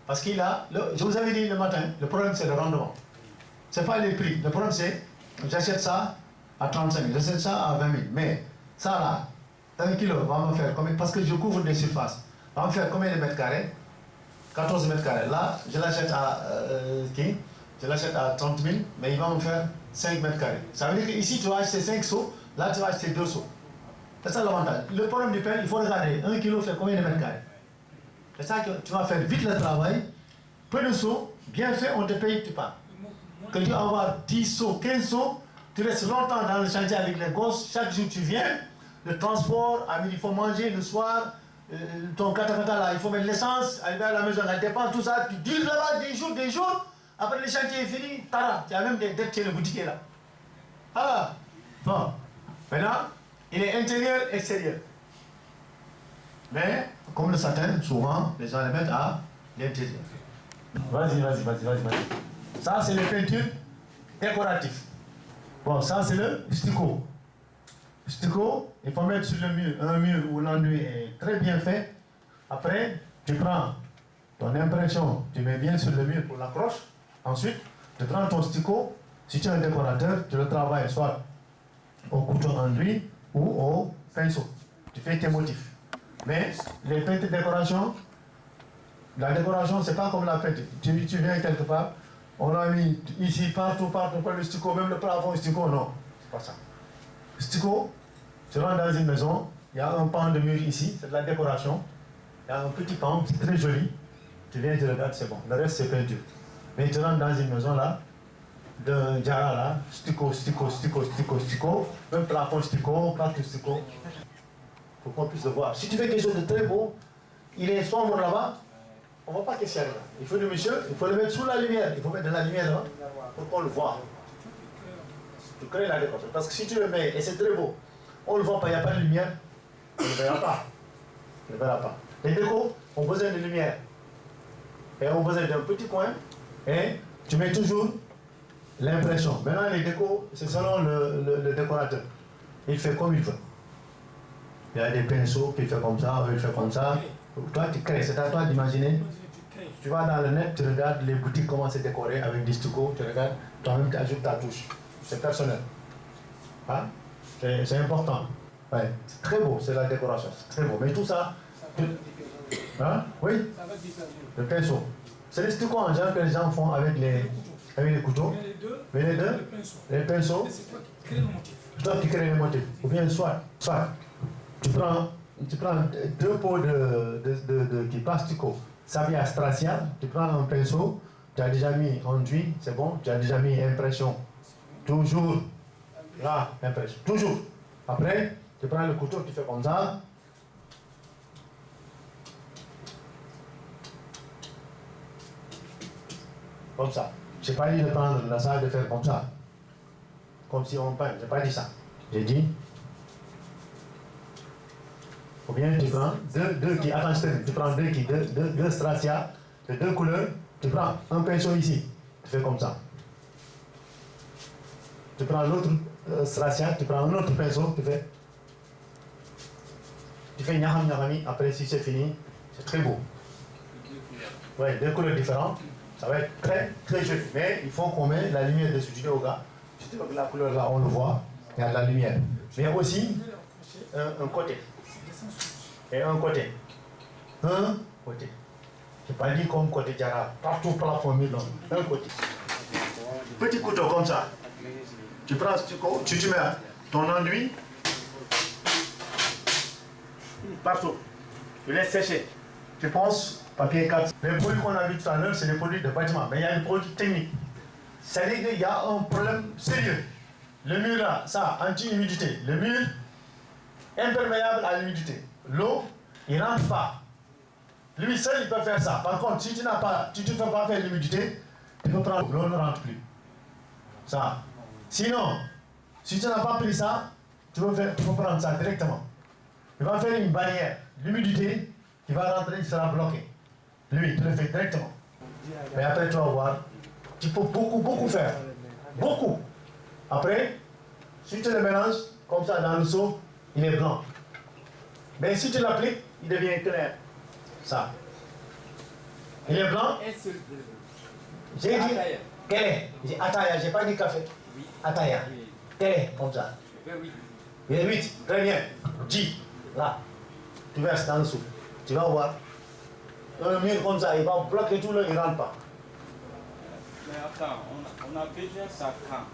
Parce qu'il a, je vous avais dit le matin, le problème c'est le rendement. Ce n'est pas les prix. Le problème c'est, j'achète ça à 35 000, j'achète ça à 20 000. Mais ça là, 1 kilo va me faire combien? Parce que je couvre des surfaces. Va me faire combien de mètres carrés? 14 mètres carrés. Là, je l'achète à Je l'achète à 30 000, mais il va me faire 5 mètres carrés. Ça veut dire qu'ici, tu vas acheter 5 seaux, là, tu vas acheter 2 seaux. C'est ça l'avantage. Le problème du pain, il faut regarder. 1 kilo fait combien de mètres carrés? C'est ça que tu vas faire vite le travail. Peu de seaux, bien fait, on te paye, tu pars. Que tu vas avoir 10 seaux, 15 seaux, tu restes longtemps dans le chantier avec les gosses. Chaque jour, tu viens. Le transport, il faut manger le soir. Ton kata là, il faut mettre l'essence. Arriver à la maison, la dépense, tout ça. Tu dures là-bas des jours. Après le chantier est fini, tara, tu as même des dettes chez le boutiquier là. Ah, bon. Maintenant, il est intérieur-extérieur. Mais, comme le satin, souvent, les gens les mettent à l'intérieur. Vas-y. Ça, c'est les peintures décoratives. Bon, ça, c'est le stucco. Stucco, il faut mettre sur le mur, un mur où l'enduit est très bien fait. Après, tu prends ton impression, tu mets bien sur le mur pour l'accroche. Ensuite, tu prends ton stucco, si tu es un décorateur, tu le travailles soit au couteau enduit ou au pinceau. Tu fais tes motifs. Mais les peintures de décoration, la décoration, c'est pas comme la peinture. Tu viens quelque part, on a mis ici, partout, le stucco, même le plafond stucco, non, c'est pas ça. Stucco, tu rentres dans une maison, il y a un pan de mur ici, c'est de la décoration. Il y a un petit pan, c'est très joli. Tu viens, tu regardes, c'est bon. Le reste, c'est peinture. Mais tu rentres dans une maison là, de Jara là, stucco, même plafond stucco, partout stucco. Pour qu'on puisse le voir. Si tu fais quelque chose de très beau, il est sombre là-bas, on ne voit pas qu'est-ce qu'il y a là. Il faut le monsieur, il faut le mettre sous la lumière, il faut mettre de la lumière là, pour qu'on le voit. Tu crées la décoration. Parce que si tu le mets, et c'est très beau, on ne le voit pas, il n'y a pas de lumière, on ne le verra pas. On ne le verra pas. Les décos ont besoin de lumière. Et ont besoin d'un petit coin, et tu mets toujours l'impression. Maintenant, les décos, c'est selon le décorateur. Il fait comme il veut. Il y a des pinceaux qui font comme ça, il fait comme ça. Toi, tu crées, c'est à toi d'imaginer. Tu vas dans le net, tu regardes les boutiques, comment c'est décoré avec des stucco, tu regardes, toi-même tu ajoutes ta touche. C'est personnel. Hein? C'est important. Ouais. C'est très beau, c'est la décoration, c'est très beau. Mais tout ça, hein? Oui? Le pinceau. C'est les stucco en général que les gens font avec avec les couteaux. Mais les deux, les pinceaux. C'est toi qui crée le motif. Toi qui crée le motif. Ou bien soit, tu prends deux pots de plastico, Savia Stracia, tu prends un pinceau, tu as déjà mis enduit, c'est bon, tu as déjà mis impression. Toujours, là, impression, toujours. Après, tu prends le couteau, tu fais comme ça. Comme ça. Je n'ai pas dit de prendre la salle de faire comme ça. Comme si on peint, je n'ai pas dit ça. J'ai dit. Ou bien tu prends deux qui, attention, tu prends deux stratia de deux couleurs, tu prends un pinceau ici, tu fais comme ça. Tu prends l'autre stratia, tu prends un autre pinceau, tu fais nyaham nyahami, après si c'est fini, c'est très beau. Ouais, deux couleurs différentes, ça va être très très joli. Mais il faut qu'on mette la lumière dessus. Je dis au gars, je dis que la couleur là on le voit, il y a de la lumière. Mais aussi un côté. Et un côté. Un côté. Je n'ai pas dit comme côté Diara, partout plafond, non. Un côté. Petit couteau comme ça. Tu prends ce couteau, tu mets ton enduit partout. Tu laisses sécher. Tu penses papier 4. Les produits qu'on a vus tout à l'heure, c'est des produits de bâtiment. Mais il y a des produits techniques. C'est-à-dire qu'il y a un problème sérieux. Le mur là, ça, anti-humidité. Le mur imperméable à l'humidité. L'eau, il ne rentre pas. Lui seul, il peut faire ça. Par contre, si tu ne fais pas faire l'humidité, tu peux prendre l'eau ne rentre plus. Ça. Sinon, si tu n'as pas pris ça, tu peux prendre ça directement. Il va faire une barrière. L'humidité qui va rentrer, il sera bloqué. Lui, tu le fais directement. Mais après, tu vas voir, tu peux beaucoup faire. Beaucoup. Après, si tu le mélanges, comme ça, dans le seau, il est blanc. Mais si tu l'appliques, il devient clair. Ça. Il est blanc. J'ai dit, quel est? J'ai dit, ataya, j'ai pas dit café. Ataya. Quel est? Comme ça. Il est 8. Très bien. 10. Là. Tu verses dans le seau. Tu vas voir. Dans le mur comme ça, il va bloquer tout le, il ne rentre pas. Mais attends, on a besoin de ça quand?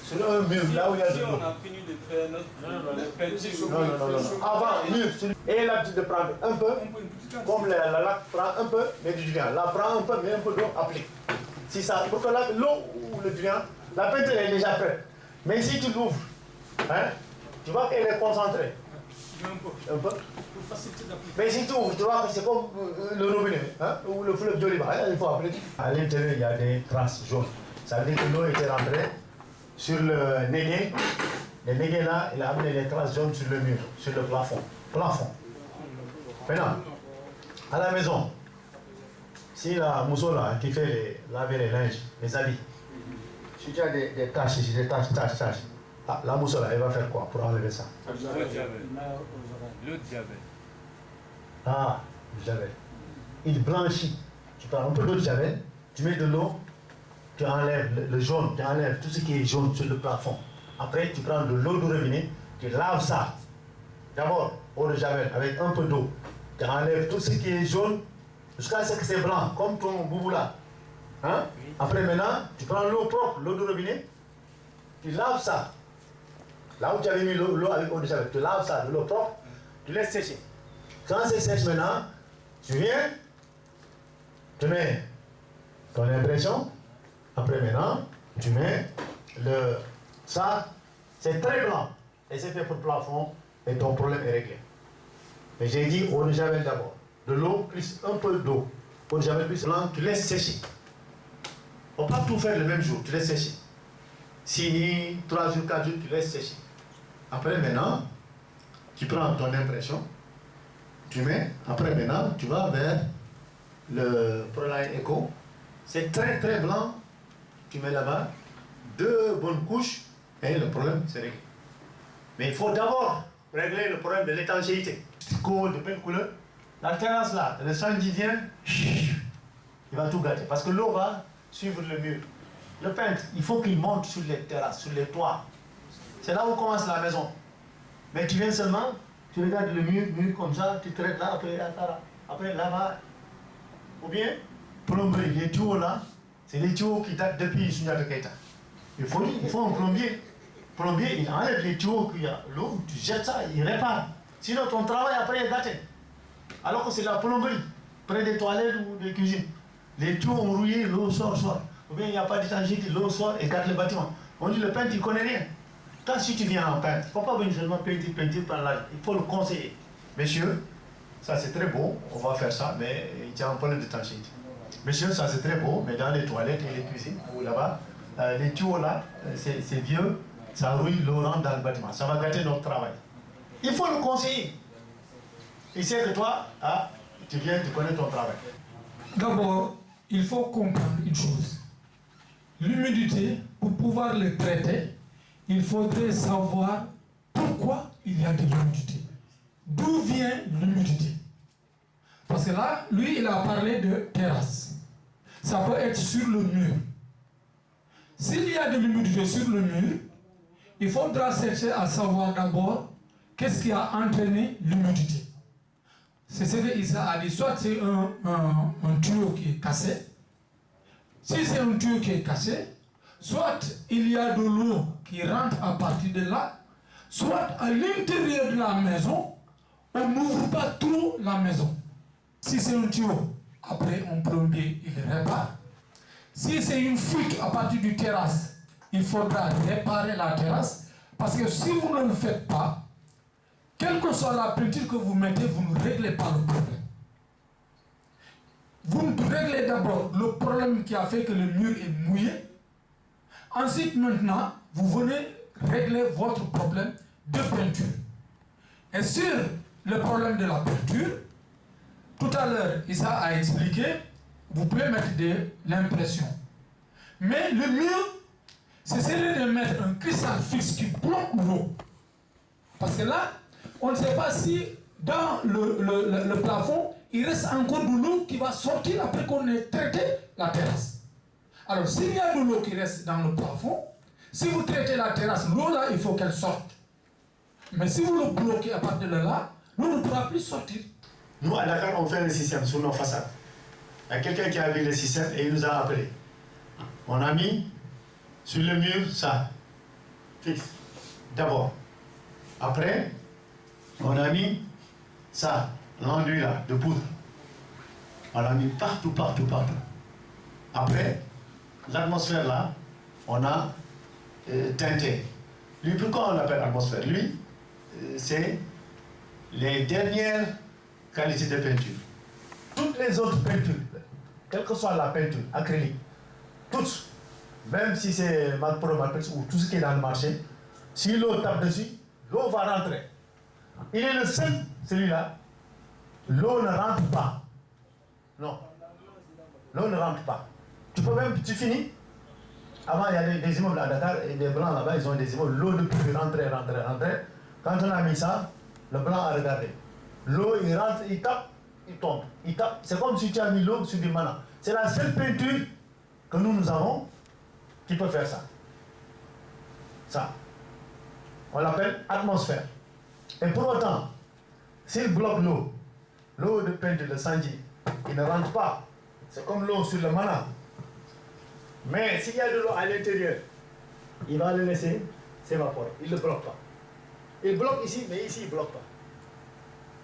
Sur un mur, là où il y a de l'eau. Si on a fini de faire notre peinture. Non. Avant, mur. Et l'habitude de prendre un peu, comme la laque prend un peu, mais du diluant. Là, prend un peu, mais un peu d'eau, applique. Si ça, pour que l'eau ou le diluant, la peinture est déjà prête. Mais si tu l'ouvres, hein, tu vois qu'elle est concentrée. Un peu. Mais si tu ouvres, tu vois que c'est comme le robinet, hein, ou le fleuve Joliba. Il faut appliquer. À l'intérieur, il y a des traces jaunes. Ça veut dire que l'eau était rentrée sur le négué. Le négué là, il a amené les traces jaunes sur le mur, sur le plafond. Maintenant, à la maison, si la mousseau là, qui fait laver les linges, les habits, si tu as des taches ici, des taches, ah, la mousseau là, elle va faire quoi pour enlever ça? L'eau de Javel. Ah, le Javel. Il blanchit. Tu prends un peu d'eau de Javel, tu mets de l'eau, tu enlèves le jaune, tu enlèves tout ce qui est jaune sur le plafond. Après, tu prends de l'eau du robinet, tu laves ça. D'abord, eau de Javel avec un peu d'eau. Tu enlèves tout ce qui est jaune jusqu'à ce que c'est blanc, comme ton boubou là. Hein? Après, maintenant, tu prends l'eau propre, l'eau du robinet, tu laves ça. Là où tu avais mis l'eau avec eau de Javel, tu laves ça de l'eau propre, tu laisses sécher. Quand c'est sèche maintenant, tu viens, tu mets ton impression. Après maintenant, tu mets ça, c'est très blanc. Et c'est fait pour le plafond et ton problème est réglé. Mais j'ai dit eau de Javel d'abord. De l'eau plus un peu d'eau. Eau de Javel plus blanc, tu laisses sécher. On ne peut pas tout faire le même jour, tu laisses sécher. 6 nuits, 3 jours, 4 jours, tu laisses sécher. Après maintenant, tu prends ton impression, tu mets, après maintenant, tu vas vers le Proline Eco. C'est très très blanc, tu mets là-bas 2 bonnes couches et le problème c'est réglé. Mais il faut d'abord régler le problème de l'étanchéité. De pleine couleur. La terrasse là, le samedi vient, il va tout gâter parce que l'eau va suivre le mur. Le peintre, il faut qu'il monte sur les terrasses, sur les toits. C'est là où commence la maison. Mais tu viens seulement, tu regardes le mur comme ça, tu traites là, après là-bas. Ou bien, plomberie, les tuyaux là, c'est les tuyaux qui datent depuis Souniatou Keïta. Il faut un plombier. Plombier, il enlève les tuyaux qu'il y a l'eau, tu jettes ça, il répare. Sinon, ton travail après est gâté. Alors que c'est la plomberie, près des toilettes ou des cuisines. Les tuyaux ont rouillé, l'eau sort. Ou bien il n'y a pas d'étanchéité, l'eau sort et gâte le bâtiment. On dit le peintre, il ne connaît rien. Quand si tu viens en peintre, il ne faut pas venir seulement peinture par là. Il faut le conseiller. Monsieur, ça c'est très beau, on va faire ça, mais il y a un problème d'étanchéité. Monsieur, ça c'est très beau, mais dans les toilettes et les cuisines, ou là-bas, les tuyaux là, c'est vieux, ça rouille, l'eau rentre dans le bâtiment. Ça va gâter notre travail. Il faut le conseiller. Il sait que toi, tu viens, tu connais ton travail. D'abord, il faut comprendre une chose. L'humidité, pour pouvoir le traiter, il faudrait savoir pourquoi il y a de l'humidité. D'où vient l'humidité? Parce que là, lui, il a parlé de terrasse. Ça peut être sur le mur. S'il y a de l'humidité sur le mur, il faudra chercher à savoir d'abord qu'est-ce qui a entraîné l'humidité. C'est ce que Issa a dit. Soit c'est un tuyau qui est cassé. Si c'est un tuyau qui est cassé, soit il y a de l'eau qui rentre à partir de là, soit à l'intérieur de la maison, on n'ouvre pas trop la maison. Si c'est un tuyau, après un plombier, il répare. Si c'est une fuite à partir du terrasse, il faudra réparer la terrasse. Parce que si vous ne le faites pas, quelle que soit la peinture que vous mettez, vous ne réglez pas le problème. Vous réglez d'abord le problème qui a fait que le mur est mouillé. Ensuite, maintenant, vous venez régler votre problème de peinture. Et sur le problème de la peinture, tout à l'heure, Issa a expliqué, vous pouvez mettre de l'impression. Mais le mieux, c'est celui de mettre un cristal fixe qui bloque l'eau. Parce que là, on ne sait pas si dans le plafond, il reste encore de l'eau qui va sortir après qu'on ait traité la terrasse. Alors, s'il y a de l'eau qui reste dans le plafond, si vous traitez la terrasse, l'eau là, il faut qu'elle sorte. Mais si vous le bloquez à partir de là, l'eau ne pourra plus sortir. Nous, à Dakar, on fait un système sur nos façades. Il y a quelqu'un qui a vu le système et il nous a appelé. On a mis sur le mur ça, fixe, d'abord. Après, on a mis ça, l'enduit là, de poudre. On l'a mis partout. Après, l'atmosphère là, on a teinté. Lui, pourquoi on l'appelle atmosphère? Lui, c'est les dernières qualités de peinture. Toutes les autres peintures, quelle que soit la peinture, acrylique, toutes, même si c'est Mac Pro, Mac Pro, ou tout ce qui est dans le marché, si l'eau tape dessus, l'eau va rentrer. Il est le seul, celui-là, l'eau ne rentre pas. Non, l'eau ne rentre pas. Tu finis. Avant, il y a des immeubles à Dakar et des blancs là-bas, ils ont des immeubles. L'eau ne peut plus rentrer. Quand on a mis ça, le blanc a regardé. L'eau, il rentre, il tape, il tombe. Il tape. C'est comme si tu as mis l'eau sur du mana. C'est la seule peinture que nous avons qui peut faire ça. Ça. On l'appelle atmosphère. Et pour autant, s'il bloque l'eau de peinture de Sanji, il ne rentre pas. C'est comme l'eau sur le mana. Mais s'il y a de l'eau à l'intérieur, il va le laisser s'évaporer. Il ne le bloque pas. Il bloque ici, mais ici, il ne bloque pas.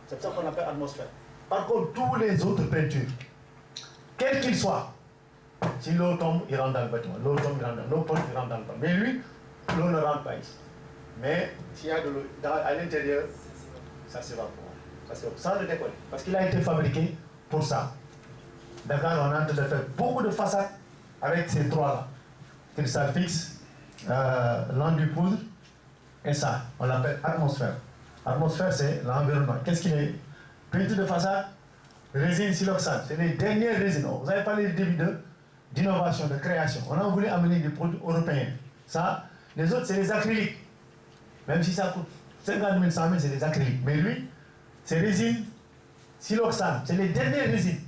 C'est ça qu'on appelle atmosphère. Par contre, tous les autres peintures, quels qu'ils soient, si l'eau tombe, il rentre dans le bâtiment. L'eau tombe, il rentre dans le bâtiment. Mais lui, l'eau ne rentre pas ici. Mais s'il y a de l'eau à l'intérieur, ça s'évapore. Sans le déconner. Parce qu'il a été fabriqué pour ça. Dakar, on est en train de faire beaucoup de façades avec ces trois-là. Cristal fixe, l'enduit poudre et ça. On l'appelle atmosphère. Atmosphère, c'est l'environnement. Qu'est-ce qu'il est? Peinture de façade, résine siloxane. C'est les dernières résines. Vous avez parlé du début d'innovation, de création. On a voulu amener des produits européens. Ça, les autres, c'est les acryliques. Même si ça coûte 50 000, 100 000, c'est des acryliques. Mais lui, c'est résine siloxane. C'est les dernières résines.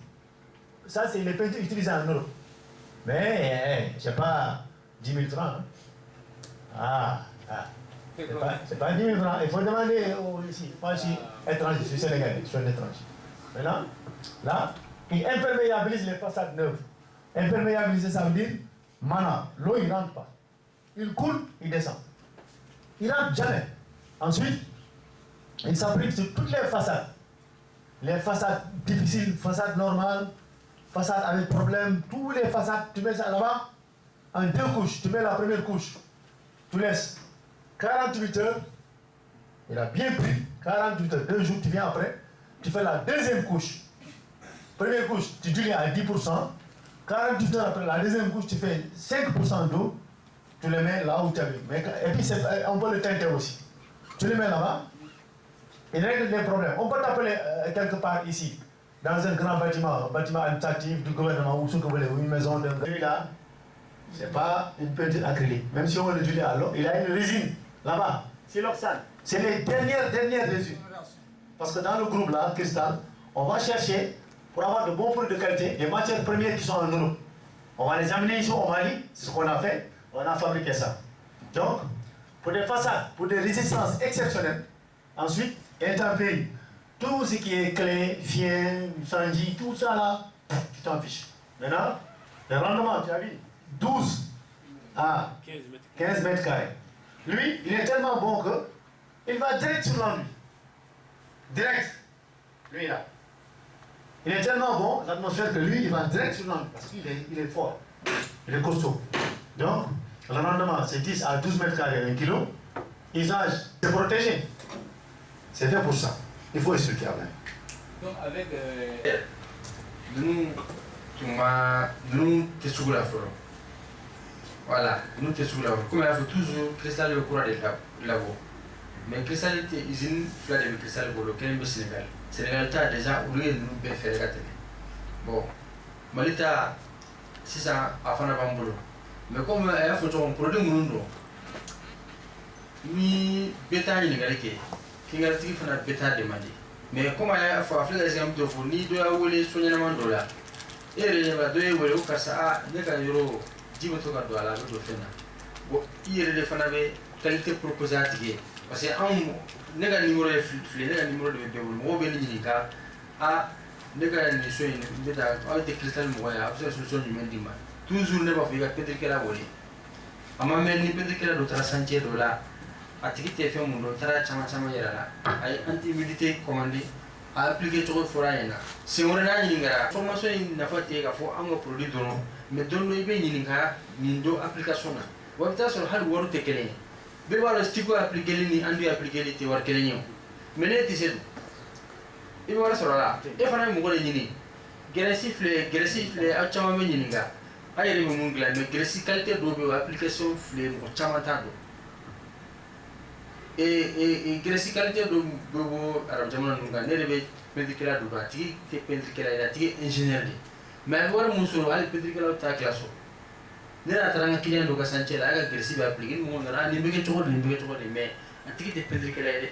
Ça, c'est les peintures utilisées en Europe. Mais, je ne sais pas, 10 000 francs. Hein? C'est pas 10 000 francs. Il faut demander ici. Moi, je suis étranger, je suis sénégalais, je suis un étranger. Maintenant, là, il imperméabilise les façades neuves. Imperméabiliser, ça veut dire, maintenant, l'eau, il ne rentre pas. Il coule, il descend. Il ne rentre jamais. Ensuite, il s'applique sur toutes les façades. Les façades difficiles, façades normales, façades avec problème, toutes les façades, tu mets ça là-bas, en 2 couches. Tu mets la première couche, tu laisses 48 heures, il a bien pris, 48 heures, 2 jours, tu viens après, tu fais la deuxième couche. Première couche, tu dilues à 10%, 48 heures après la deuxième couche, tu fais 5% d'eau, tu le mets là où tu as vu. Et puis on peut le teinter aussi. Tu le mets là-bas, il règle les problèmes. On peut t'appeler quelque part ici, dans un grand bâtiment administratif du gouvernement ou ce que vous voulez, ou une maison d'un gars. Là, ce n'est pas une peinture acrylique. Même si on le dilué à l'eau, il a une résine là-bas. C'est l'oxane. C'est les dernières résines. Parce que dans le groupe là, Cristal, on va chercher, pour avoir de bons produits de qualité, les matières premières qui sont en Europe. On va les amener ici au Mali, c'est ce qu'on a fait, on a fabriqué ça. Donc, pour des façades, pour des résistances exceptionnelles, ensuite, intempéries, tout ce qui est clé, fien, sanji, tout ça là, tu t'en fiches. Maintenant, le rendement, tu as vu, 12 à 15 mètres carrés. Lui, il est tellement bon que il va direct sur l'enduit. Direct. Lui là. Il est tellement bon, l'atmosphère, que lui, il va direct sur l'enduit parce qu'il est fort. Il est costaud. Donc, le rendement, c'est 10 à 12 mètres carrés, 1 kilo. Usage, c'est protégé. C'est fait pour ça. Il faut expliquer après. Donc, avec. Nous, tu es la forêt. Voilà, nous te sous la voie. Comme il faut toujours cristal le courant de la voie. Mais cristal est usine flat de cristal pour lequel le Sénégal. Sénégal a déjà oublié de nous faire regarder. Bon, Malita, c'est ça, à faire un boulot. Mais comme il faut un produit monde, ni bêta ni galé, qui a tiré une bêta demandé. Mais comme il faut faire des exemples de vous, ni de la oublier sur les $. Et il va donner au Kassa, n'est qu'un euro. Je me toka do ala do fena bo iyere de fana be qualité proposée atigué parce que ne ga numéro de flé ne ga numéro de debol mo be ni ka a ne ga ni so ni be da avec cristal mo ya abso solution ni men dima toujours ne ba fi ga peut-être que la woli ama men ni peut-être que la do tra sanche do la atigi te fe mo do tra chama yara la ay anti humidité commandé a appliquer to forayena c'est on na ni ngara formation ni na fati ga fo am produit do mais donne le bien ni nindo application na wabta so hal woru te kelen be wala stiko appliquer ni andu appliquer li te war kelen mais ne ti sedu e wala so la e fana mo gole ni gressif le a chama me ni nga ayere mo ngla mais gressif qualité do be application flé mo chama ta do e gressif qualité do bo arab jamana nga ne be pedicula do ba ti te pedicula ila ti ingénieur li mais agora musoro ali pedicula ta classo nera taranga client do ka sanchela aga gressif appliquer mo ngara ni be to mais atiki te pedicula ila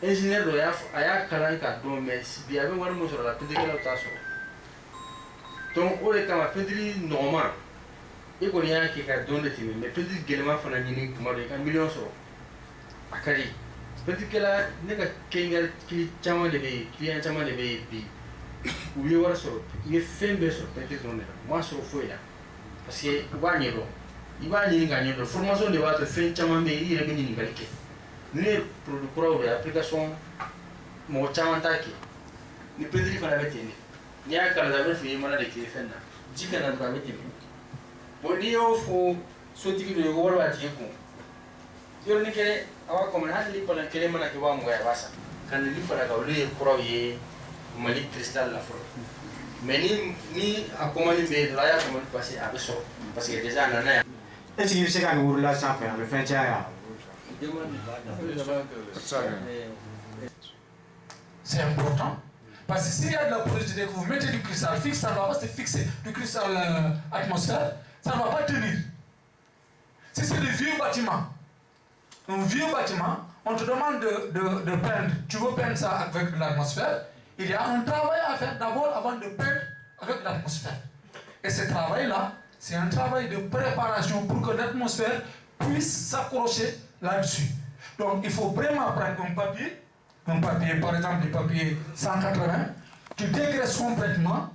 ingénieur do ya aya kala ka do mais bi abe war musoro la pedicula ta so donc o le kama pedri normal e ko nya ki ka don de timi mais pedri gelema fana ni kuma de ka million so akari pedicula ne ka kengal ki chama de be client chama de be bi ou il y aura sur il fait un peu sur peut-être moi sur fouille là parce que il va ni gagner de formation de votre fin chama mais il est bien ni galike ni produit pro de application mo chama taki ni pedri fana betini ni akala da be mana de ke fenna jika na ba betini boni yo fo so tiki de go wala ti ko yo ni kere awa ko man hali ko na kere mana ke ba mo ya basa kan ni fara ga ole pro ye Malik cristal la forêt. Mais ni à comment il met là ya comment passer à beso parce que déjà nana. Est-ce que c'est quand vous la sans faire le fin tiers. C'est important parce que s'il y a de la porosité que vous mettez du cristal fixe, ça ne va pas se fixer. Du cristal atmosphère, ça ne va pas tenir. Si c'est des vieux bâtiments, un vieux bâtiment, on te demande de peindre. Tu veux peindre ça avec l'atmosphère? Il y a un travail à faire d'abord avant de peindre avec l'atmosphère. Et ce travail-là, c'est un travail de préparation pour que l'atmosphère puisse s'accrocher là-dessus. Donc il faut vraiment prendre un papier, par exemple du papier 180, tu dégraisses complètement,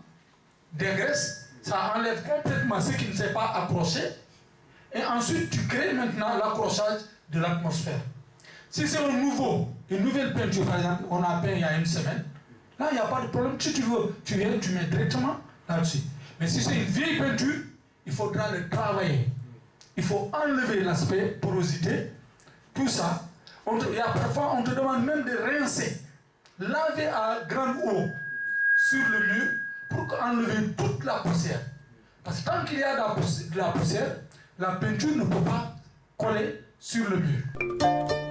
dégraisses, Ça enlève complètement ce qui ne s'est pas accroché. Et ensuite, tu crées maintenant l'accrochage de l'atmosphère. Si c'est une nouvelle peinture, par exemple, on a peint il y a une semaine, là, il n'y a pas de problème. Si tu veux, tu viens, tu mets directement là-dessus. Mais si c'est une vieille peinture, il faudra le travailler. Il faut enlever l'aspect porosité, tout ça. Parfois, on te demande même de rincer, laver à grande eau sur le mur pour enlever toute la poussière. Parce que tant qu'il y a de la poussière, la peinture ne peut pas coller sur le mur.